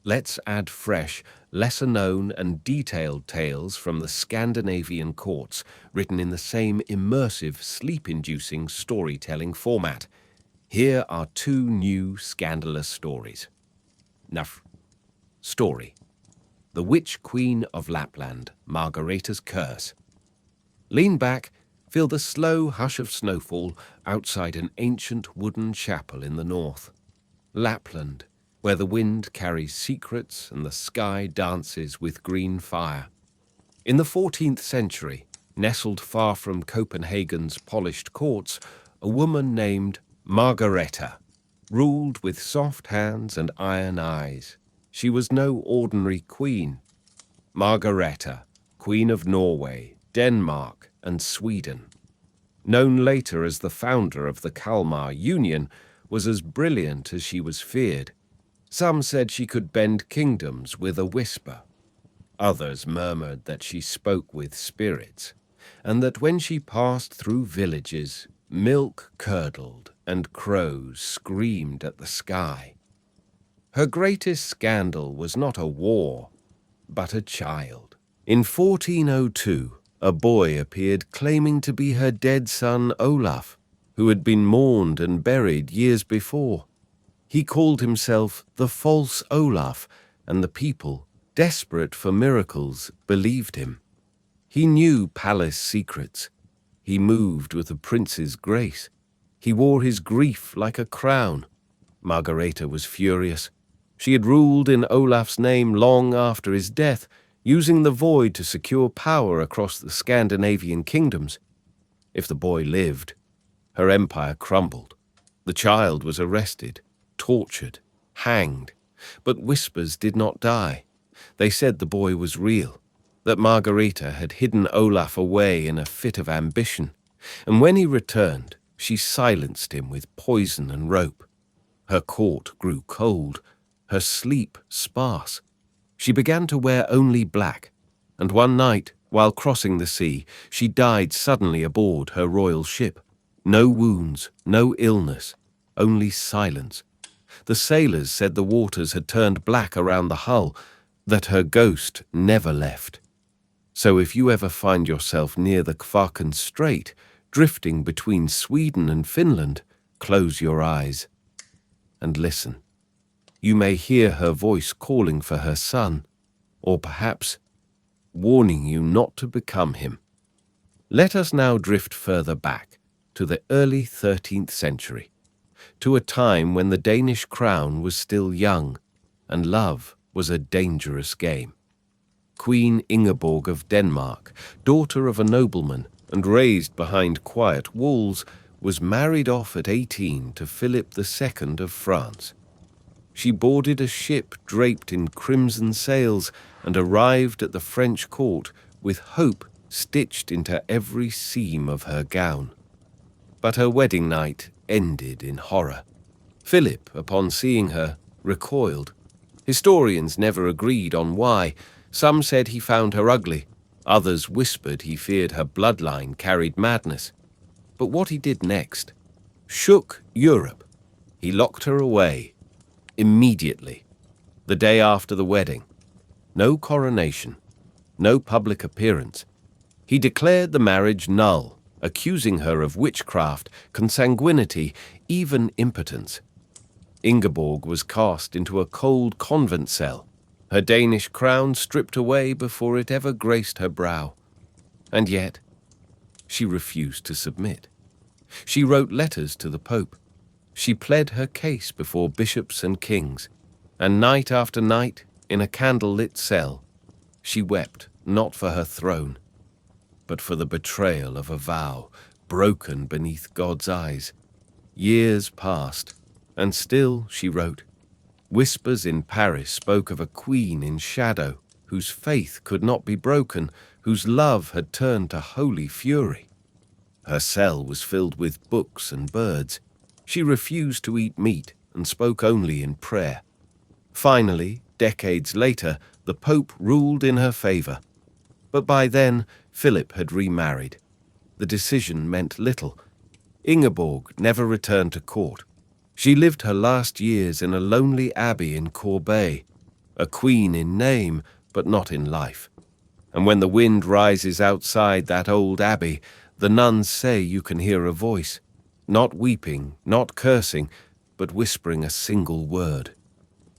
Let's add fresh, lesser-known and detailed tales from the Scandinavian courts, written in the same immersive, sleep-inducing storytelling format. Here are 2 new scandalous stories. Story: The Witch Queen of Lapland, Margareta's Curse. Lean back, feel the slow hush of snowfall outside an ancient wooden chapel in the north. Lapland, where the wind carries secrets and the sky dances with green fire. In the 14th century, nestled far from Copenhagen's polished courts, a woman named Margareta ruled with soft hands and iron eyes. She was no ordinary queen. Margareta, Queen of Norway, Denmark, and Sweden, known later as the founder of the Kalmar Union, was as brilliant as she was feared. Some said she could bend kingdoms with a whisper. Others murmured that she spoke with spirits, and that when she passed through villages, milk curdled and crows screamed at the sky. Her greatest scandal was not a war, but a child. In 1402, a boy appeared claiming to be her dead son Olaf, who had been mourned and buried years before. He called himself the false Olaf, and the people, desperate for miracles, believed him. He knew palace secrets. He moved with a prince's grace. He wore his grief like a crown. Margareta was furious. She had ruled in Olaf's name long after his death, using the void to secure power across the Scandinavian kingdoms. If the boy lived, her empire crumbled. The child was arrested, tortured, hanged, but whispers did not die. They said the boy was real, that Margareta had hidden Olaf away in a fit of ambition, and when he returned, she silenced him with poison and rope. Her court grew cold, her sleep sparse. She began to wear only black, and one night, while crossing the sea, she died suddenly aboard her royal ship. No wounds, no illness, only silence. The sailors said the waters had turned black around the hull, that her ghost never left. So if you ever find yourself near the Kvarken Strait, drifting between Sweden and Finland, close your eyes and listen. You may hear her voice calling for her son, or perhaps warning you not to become him. Let us now drift further back to the early 13th century, to a time when the Danish crown was still young and love was a dangerous game. Queen Ingeborg of Denmark, daughter of a nobleman and raised behind quiet walls, was married off at 18 to Philip II of France. She boarded a ship draped in crimson sails and arrived at the French court with hope stitched into every seam of her gown. But her wedding night ended in horror. Philip, upon seeing her, recoiled. Historians never agreed on why. Some said he found her ugly. Others whispered he feared her bloodline carried madness. But what he did next shook Europe. He locked her away. Immediately, the day after the wedding. No coronation, no public appearance. He declared the marriage null, accusing her of witchcraft, consanguinity, even impotence. Ingeborg was cast into a cold convent cell, her Danish crown stripped away before it ever graced her brow. And yet, she refused to submit. She wrote letters to the Pope. She pled her case before bishops and kings, and night after night, in a candle-lit cell, she wept not for her throne, but for the betrayal of a vow broken beneath God's eyes. Years passed, and still, she wrote, whispers in Paris spoke of a queen in shadow, whose faith could not be broken, whose love had turned to holy fury. Her cell was filled with books and birds. She refused to eat meat and spoke only in prayer. Finally, decades later, the Pope ruled in her favor. But by then, Philip had remarried. The decision meant little. Ingeborg never returned to court. She lived her last years in a lonely abbey in Corbeil, a queen in name, but not in life. And when the wind rises outside that old abbey, the nuns say you can hear a voice, not weeping, not cursing, but whispering a single word.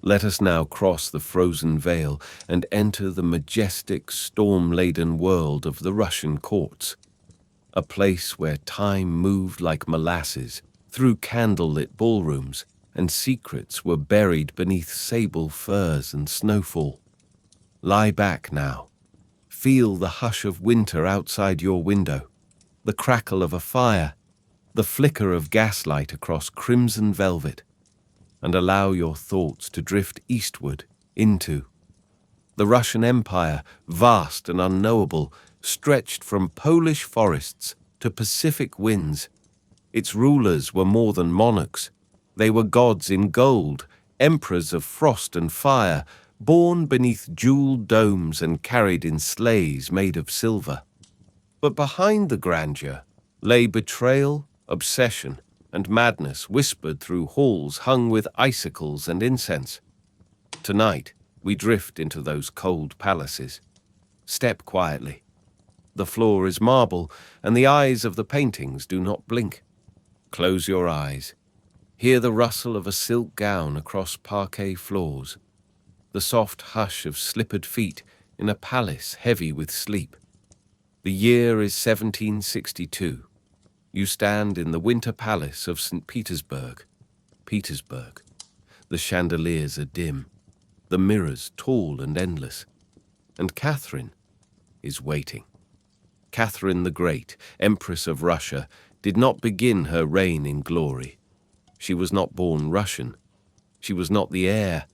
Let us now cross the frozen veil and enter the majestic, storm-laden world of the Russian courts, a place where time moved like molasses through candlelit ballrooms and secrets were buried beneath sable furs and snowfall. Lie back now. Feel the hush of winter outside your window, the crackle of a fire, the flicker of gaslight across crimson velvet, and allow your thoughts to drift eastward into the Russian Empire, vast and unknowable, stretched from Polish forests to Pacific winds. Its rulers were more than monarchs. They were gods in gold, emperors of frost and fire, born beneath jeweled domes and carried in sleighs made of silver. But behind the grandeur lay betrayal, obsession, and madness whispered through halls hung with icicles and incense. Tonight, we drift into those cold palaces. Step quietly. The floor is marble, and the eyes of the paintings do not blink. Close your eyes. Hear the rustle of a silk gown across parquet floors, the soft hush of slippered feet in a palace heavy with sleep. The year is 1762. You stand in the Winter Palace of St. Petersburg. Petersburg. The chandeliers are dim, the mirrors tall and endless. And Catherine is waiting. Catherine the Great, Empress of Russia, did not begin her reign in glory. She was not born Russian. She was not the heir.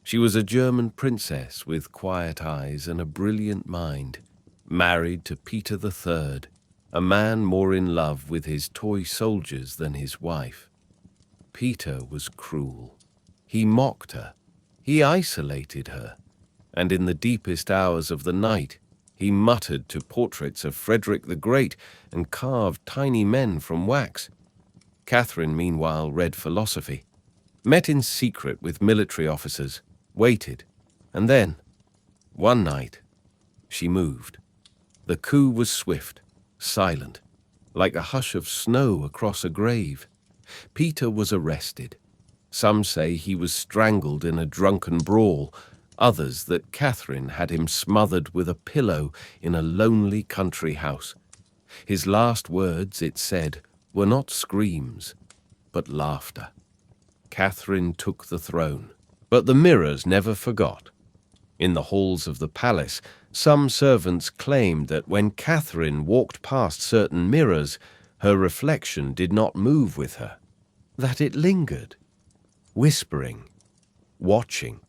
She was a German princess with quiet eyes and a brilliant mind, married to Peter III, a man more in love with his toy soldiers than his wife. Peter was cruel. He mocked her. He isolated her. And in the deepest hours of the night, he muttered to portraits of Frederick the Great and carved tiny men from wax. Catherine, meanwhile, read philosophy, met in secret with military officers, waited, and then, one night, she moved. The coup was swift, silent, like a hush of snow across a grave. Peter was arrested. Some say he was strangled in a drunken brawl, others that Catherine had him smothered with a pillow in a lonely country house. His last words, it said, were not screams, but laughter. Catherine took the throne, but the mirrors never forgot. In the halls of the palace, some servants claimed that when Catherine walked past certain mirrors, her reflection did not move with her, that it lingered, whispering, watching.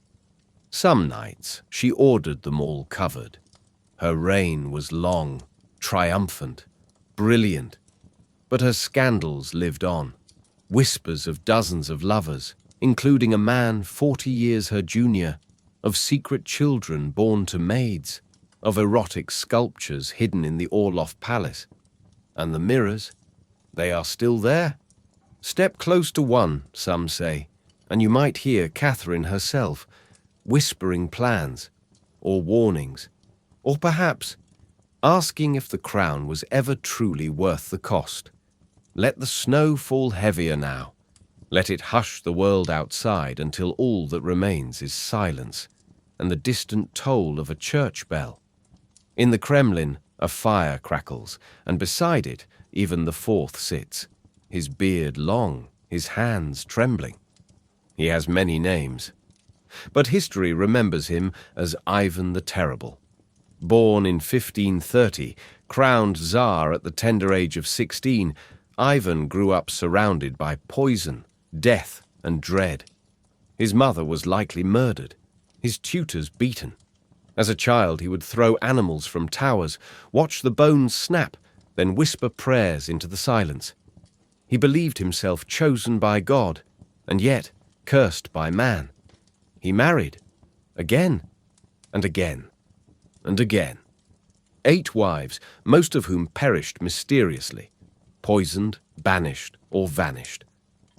Some nights she ordered them all covered. Her reign was long, triumphant, brilliant, but her scandals lived on. Whispers of dozens of lovers, including a man 40 years her junior, of secret children born to maids, of erotic sculptures hidden in the Orloff Palace. And the mirrors, they are still there. Step close to one, some say, and you might hear Catherine herself, whispering plans, or warnings, or perhaps asking if the crown was ever truly worth the cost. Let the snow fall heavier now. Let it hush the world outside until all that remains is silence and the distant toll of a church bell. In the Kremlin, a fire crackles, and beside it, even the fourth sits, his beard long, his hands trembling. He has many names, but history remembers him as Ivan the Terrible. Born in 1530, crowned Tsar at the tender age of 16, Ivan grew up surrounded by poison, death, and dread. His mother was likely murdered, his tutors beaten. As a child, he would throw animals from towers, watch the bones snap, then whisper prayers into the silence. He believed himself chosen by God, and yet cursed by man. He married, again, and again, and again. 8 wives, most of whom perished mysteriously, poisoned, banished, or vanished.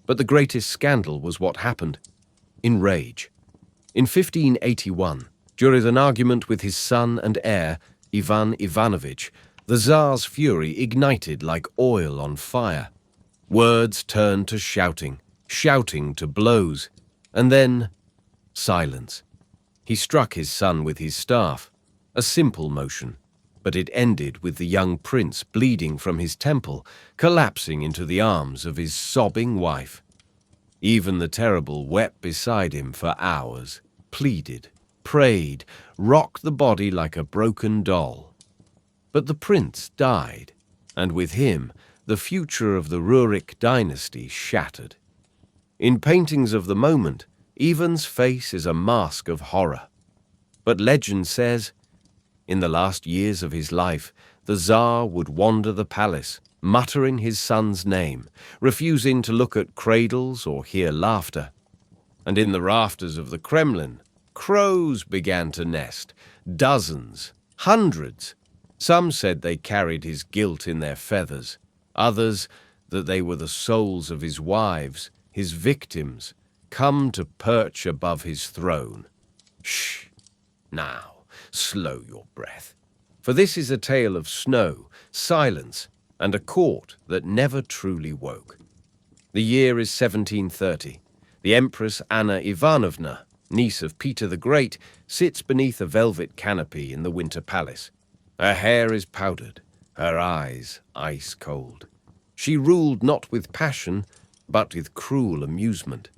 But the greatest scandal was what happened in rage. In 1581, during an argument with his son and heir, Ivan Ivanovich, the Tsar's fury ignited like oil on fire. Words turned to shouting, shouting to blows, and then Silence. He struck his son with his staff, a simple motion, but it ended with the young prince bleeding from his temple, collapsing into the arms of his sobbing wife. Even the terrible wept beside him for hours, pleaded, prayed, rocked the body like a broken doll. But the prince died, and with him the future of the Rurik dynasty shattered. In paintings of the moment, Ivan's face is a mask of horror. But legend says, in the last years of his life, the Tsar would wander the palace, muttering his son's name, refusing to look at cradles or hear laughter. And in the rafters of the Kremlin, crows began to nest, dozens, hundreds. Some said they carried his guilt in their feathers, others that they were the souls of his wives, his victims, come to perch above his throne. Shh! Now, slow your breath, for this is a tale of snow, silence, and a court that never truly woke. The year is 1730. The Empress Anna Ivanovna, niece of Peter the Great, sits beneath a velvet canopy in the Winter Palace. Her hair is powdered, her eyes ice cold. She ruled not with passion, but with cruel amusement.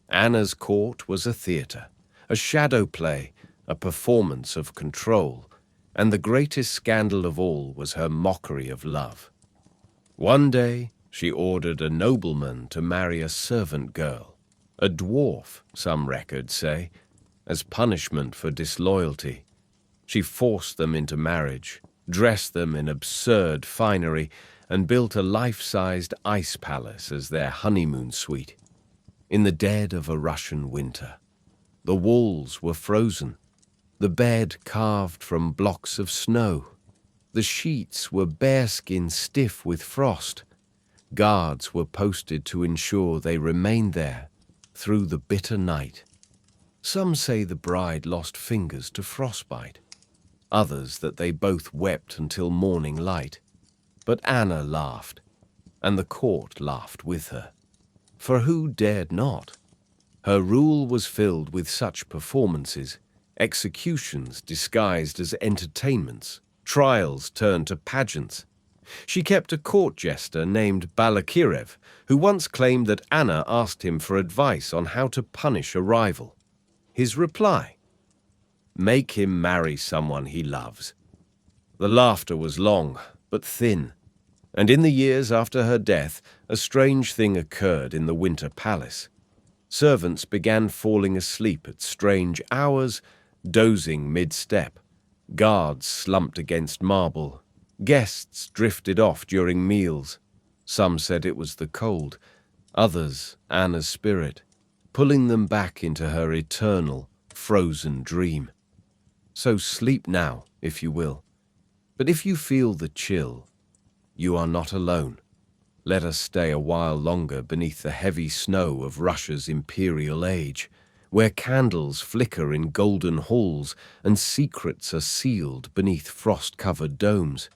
Anna's court was a theatre, a shadow play, a performance of control, and the greatest scandal of all was her mockery of love. One day, she ordered a nobleman to marry a servant girl, a dwarf, some records say, as punishment for disloyalty. She forced them into marriage, dressed them in absurd finery, and built a life-sized ice palace as their honeymoon suite. In the dead of a Russian winter, the walls were frozen, the bed carved from blocks of snow. The sheets were bearskin stiff with frost. Guards were posted to ensure they remained there through the bitter night. Some say the bride lost fingers to frostbite, others that they both wept until morning light. But Anna laughed, and the court laughed with her. For who dared not? Her rule was filled with such performances, executions disguised as entertainments, trials turned to pageants. She kept a court jester named Balakirev, who once claimed that Anna asked him for advice on how to punish a rival. His reply: "Make him marry someone he loves." The laughter was long, but thin, and in the years after her death, a strange thing occurred in the Winter Palace. Servants began falling asleep at strange hours, dozing mid-step. Guards slumped against marble. Guests drifted off during meals. Some said it was the cold, others Anna's spirit, pulling them back into her eternal, frozen dream. So sleep now, if you will. But if you feel the chill, you are not alone. Let us stay a while longer beneath the heavy snow of Russia's imperial age, where candles flicker in golden halls and secrets are sealed beneath frost-covered domes.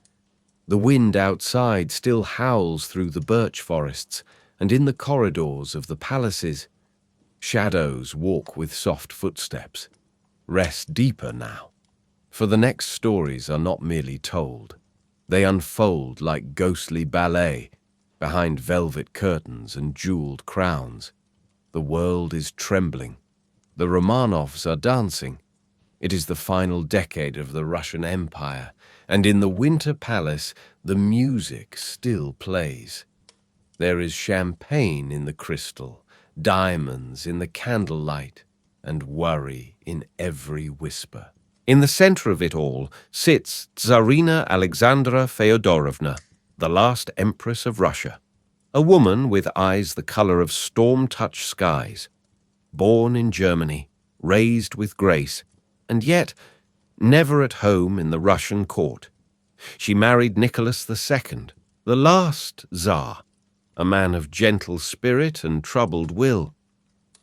The wind outside still howls through the birch forests, and in the corridors of the palaces, shadows walk with soft footsteps. Rest deeper now, for the next stories are not merely told. They unfold like ghostly ballet behind velvet curtains and jeweled crowns. The world is trembling. The Romanovs are dancing. It is the final decade of the Russian Empire, and in the Winter Palace, the music still plays. There is champagne in the crystal, diamonds in the candlelight, and worry in every whisper. In the center of it all sits Tsarina Alexandra Feodorovna, the last empress of Russia, a woman with eyes the color of storm-touched skies, born in Germany, raised with grace, and yet never at home in the Russian court. She married Nicholas II, the last Tsar, a man of gentle spirit and troubled will.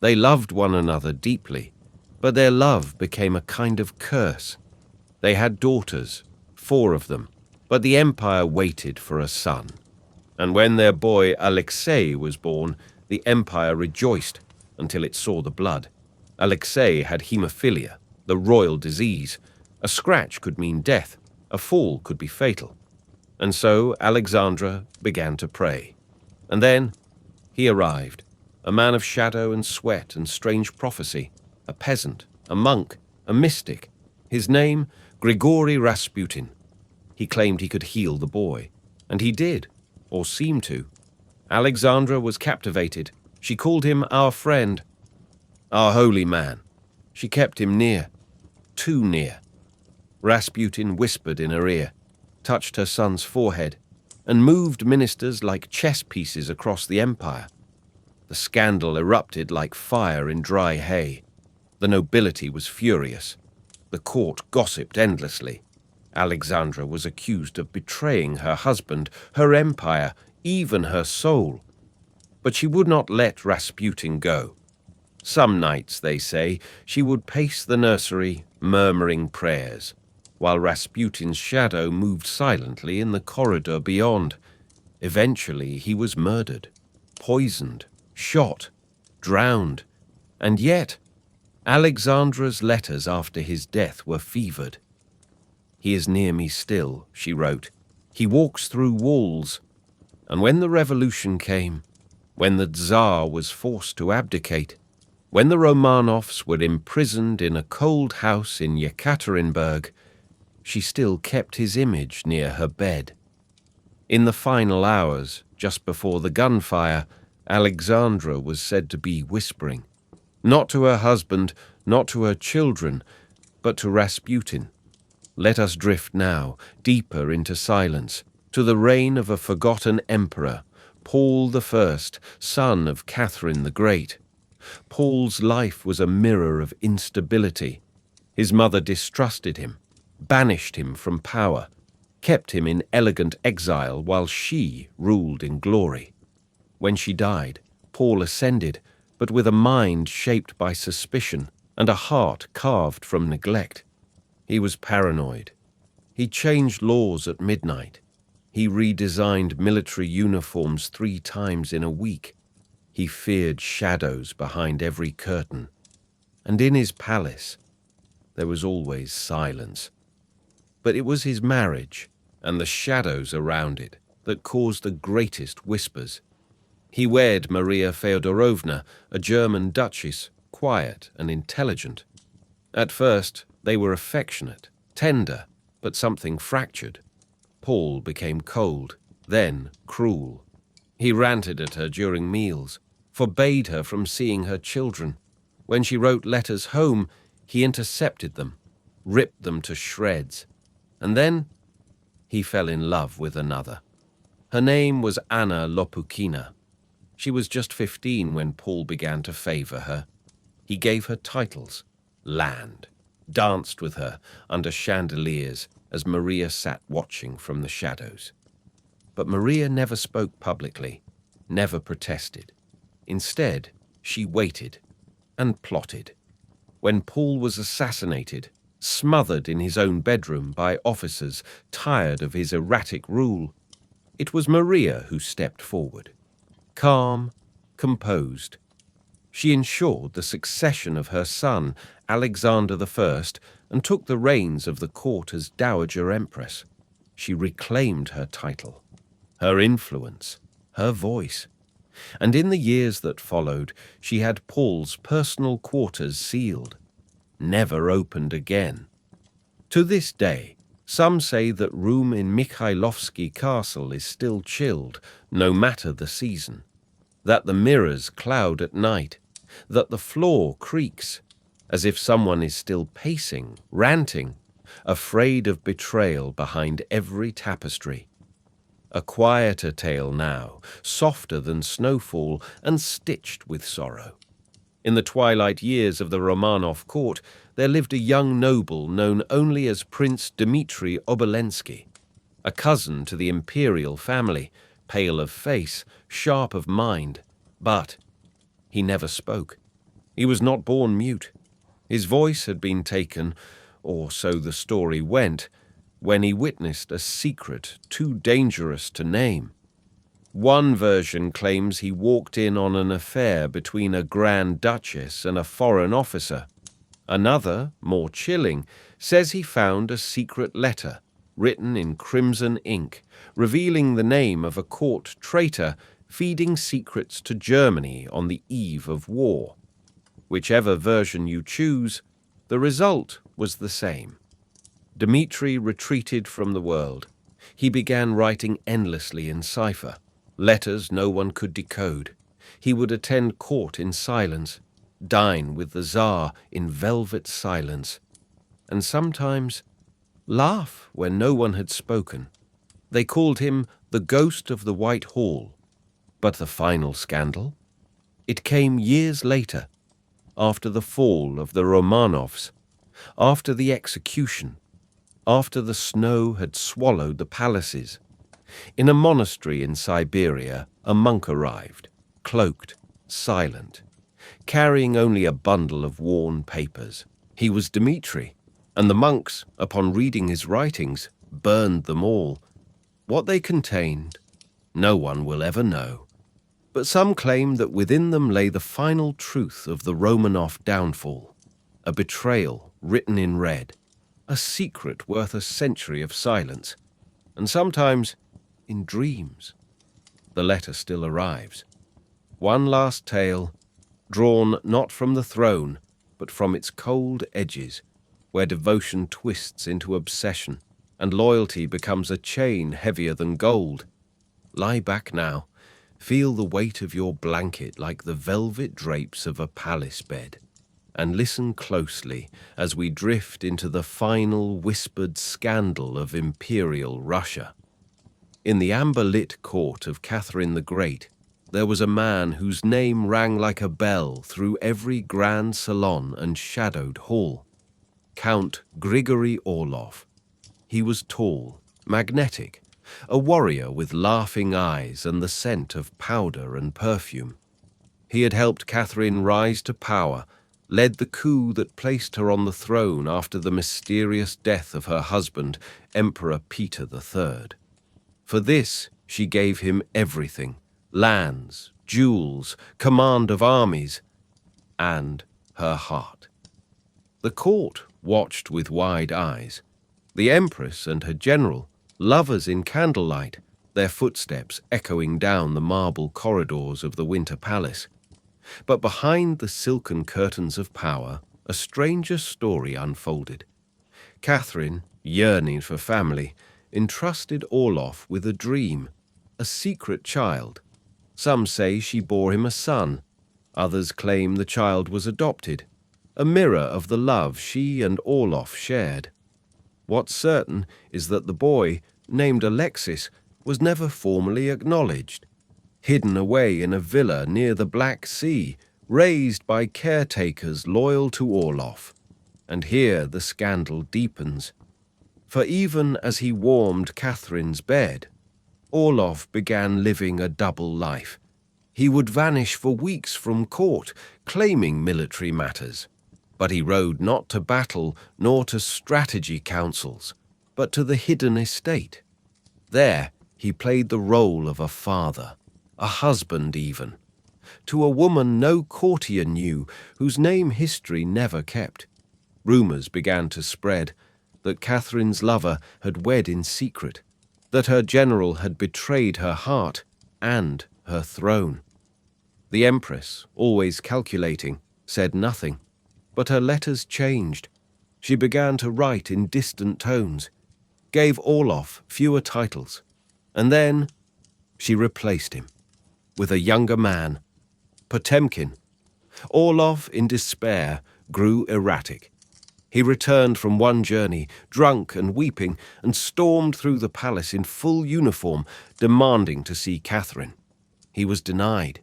They loved one another deeply, but their love became a kind of curse. They had daughters, 4 of them, but the empire waited for a son. And when their boy Alexei was born, the empire rejoiced until it saw the blood. Alexei had hemophilia, the royal disease. A scratch could mean death, a fall could be fatal. And so Alexandra began to pray. And then he arrived, a man of shadow and sweat and strange prophecy, a peasant, a monk, a mystic. His name, Grigory Rasputin. He claimed he could heal the boy, and he did, or seemed to. Alexandra was captivated. She called him our friend, our holy man. She kept him near, too near. Rasputin whispered in her ear, touched her son's forehead, and moved ministers like chess pieces across the empire. The scandal erupted like fire in dry hay. The nobility was furious. The court gossiped endlessly. Alexandra was accused of betraying her husband, her empire, even her soul. But she would not let Rasputin go. Some nights, they say, she would pace the nursery, murmuring prayers, while Rasputin's shadow moved silently in the corridor beyond. Eventually he was murdered, poisoned, shot, drowned, and yet Alexandra's letters after his death were fevered. "He is near me still," she wrote. "He walks through walls." And when the revolution came, when the Tsar was forced to abdicate, when the Romanovs were imprisoned in a cold house in Yekaterinburg, she still kept his image near her bed. In the final hours, just before the gunfire, Alexandra was said to be whispering, not to her husband, not to her children, but to Rasputin. "Let us drift now, deeper into silence, to the reign of a forgotten emperor, Paul I, son of Catherine the Great. Paul's life was a mirror of instability. His mother distrusted him, banished him from power, kept him in elegant exile while she ruled in glory. When she died, Paul ascended, but with a mind shaped by suspicion and a heart carved from neglect. He was paranoid. He changed laws at midnight. He redesigned military uniforms 3 times in a week. He feared shadows behind every curtain. And in his palace, there was always silence. But it was his marriage and the shadows around it that caused the greatest whispers. He wed Maria Feodorovna, a German duchess, quiet and intelligent. At first, they were affectionate, tender, but something fractured. Paul became cold, then cruel. He ranted at her during meals, forbade her from seeing her children. When she wrote letters home, he intercepted them, ripped them to shreds. And then he fell in love with another. Her name was Anna Lopukina. She was just 15 when Paul began to favor her. He gave her titles, land, danced with her under chandeliers as Maria sat watching from the shadows. But Maria never spoke publicly, never protested. Instead, she waited and plotted. When Paul was assassinated, smothered in his own bedroom by officers tired of his erratic rule, it was Maria who stepped forward. Calm, composed. She ensured the succession of her son, Alexander I, and took the reins of the court as Dowager Empress. She reclaimed her title, her influence, her voice. And in the years that followed, she had Paul's personal quarters sealed, never opened again. To this day, some say that room in Mikhailovsky Castle is still chilled, no matter the season, that the mirrors cloud at night, that the floor creaks, as if someone is still pacing, ranting, afraid of betrayal behind every tapestry. A quieter tale now, softer than snowfall and stitched with sorrow. In the twilight years of the Romanov court, there lived a young noble known only as Prince Dmitry Obolensky, a cousin to the imperial family, pale of face, sharp of mind, but he never spoke. He was not born mute. His voice had been taken, or so the story went, when he witnessed a secret too dangerous to name. One version claims he walked in on an affair between a Grand Duchess and a foreign officer. Another, more chilling, says he found a secret letter written in crimson ink, revealing the name of a court traitor feeding secrets to Germany on the eve of war. Whichever version you choose, the result was the same. Dmitri retreated from the world. He began writing endlessly in cipher, letters no one could decode. He would attend court in silence, dine with the Tsar in velvet silence, and sometimes laugh when no one had spoken. They called him the ghost of the White Hall. But the final scandal? It came years later, after the fall of the Romanovs, after the execution, after the snow had swallowed the palaces. In a monastery in Siberia, a monk arrived, cloaked, silent, carrying only a bundle of worn papers. He was Dmitri, and the monks, upon reading his writings, burned them all. What they contained, no one will ever know. But some claim that within them lay the final truth of the Romanov downfall, a betrayal written in red, a secret worth a century of silence, and sometimes in dreams. The letter still arrives. One last tale, drawn not from the throne, but from its cold edges, where devotion twists into obsession, and loyalty becomes a chain heavier than gold. Lie back now. Feel the weight of your blanket like the velvet drapes of a palace bed, and listen closely as we drift into the final whispered scandal of imperial Russia. In the amber-lit court of Catherine the Great, there was a man whose name rang like a bell through every grand salon and shadowed hall. Count Grigory Orlov. He was tall, magnetic, a warrior with laughing eyes and the scent of powder and perfume. He had helped Catherine rise to power, led the coup that placed her on the throne after the mysterious death of her husband, Emperor Peter III. For this, she gave him everything: lands, jewels, command of armies, and her heart. The court watched with wide eyes. The Empress and her general, lovers in candlelight, their footsteps echoing down the marble corridors of the Winter Palace. But behind the silken curtains of power, a stranger story unfolded. Catherine, yearning for family, entrusted Orlov with a dream, a secret child. Some say she bore him a son. Others claim the child was adopted, a mirror of the love she and Orlov shared. What's certain is that the boy, named Alexis, was never formally acknowledged. Hidden away in a villa near the Black Sea, raised by caretakers loyal to Orlov. And here the scandal deepens. For even as he warmed Catherine's bed, Orlov began living a double life. He would vanish for weeks from court, claiming military matters. But he rode not to battle nor to strategy councils, but to the hidden estate. There he played the role of a father, a husband even, to a woman no courtier knew, whose name history never kept. Rumours began to spread that Catherine's lover had wed in secret, that her general had betrayed her heart and her throne. The Empress, always calculating, said nothing. But her letters changed. She began to write in distant tones, gave Orlov fewer titles, and then she replaced him with a younger man, Potemkin. Orlov, in despair, grew erratic. He returned from one journey, drunk and weeping, and stormed through the palace in full uniform, demanding to see Catherine. He was denied.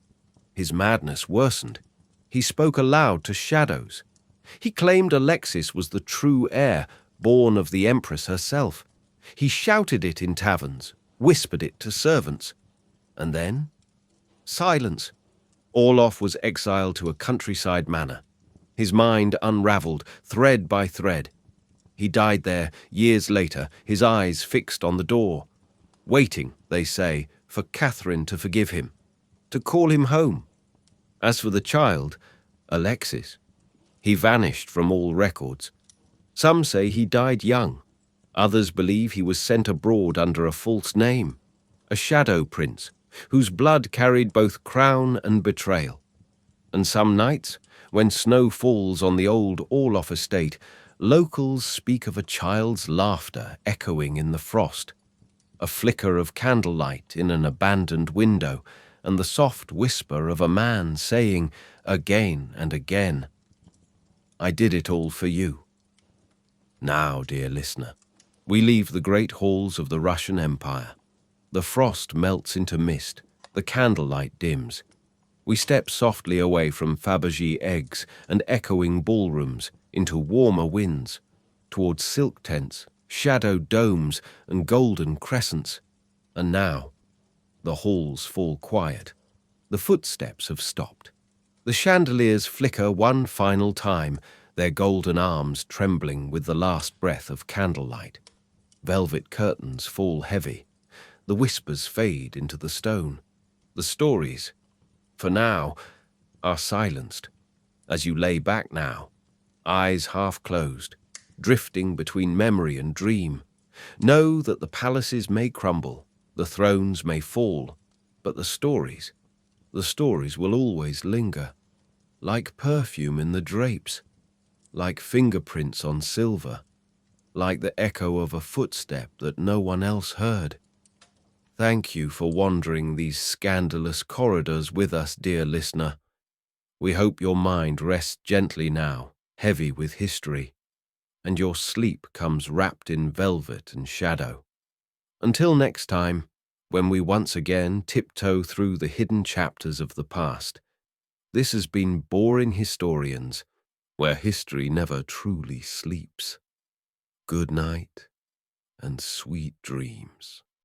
His madness worsened. He spoke aloud to shadows. He claimed Alexis was the true heir, born of the Empress herself. He shouted it in taverns, whispered it to servants. And then? Silence. Orlov was exiled to a countryside manor. His mind unravelled, thread by thread. He died there years later, his eyes fixed on the door, waiting, they say, for Catherine to forgive him, to call him home. As for the child, Alexis, he vanished from all records. Some say he died young. Others believe he was sent abroad under a false name, a shadow prince, whose blood carried both crown and betrayal. And some nights, when snow falls on the old Orloff estate, locals speak of a child's laughter echoing in the frost, a flicker of candlelight in an abandoned window, and the soft whisper of a man saying again and again, "I did it all for you." Now, dear listener, we leave the great halls of the Russian Empire. The frost melts into mist, the candlelight dims. We step softly away from Fabergé eggs and echoing ballrooms into warmer winds, towards silk tents, shadowed domes, and golden crescents. And now, the halls fall quiet. The footsteps have stopped. The chandeliers flicker one final time, their golden arms trembling with the last breath of candlelight. Velvet curtains fall heavy. The whispers fade into the stone. The stories, for now, are silenced. As you lay back now, eyes half closed, drifting between memory and dream, know that the palaces may crumble, the thrones may fall, but the stories will always linger, like perfume in the drapes, like fingerprints on silver, like the echo of a footstep that no one else heard. Thank you for wandering these scandalous corridors with us, dear listener. We hope your mind rests gently now, heavy with history, and your sleep comes wrapped in velvet and shadow. Until next time, when we once again tiptoe through the hidden chapters of the past, this has been Boring Historians, where history never truly sleeps. Good night and sweet dreams.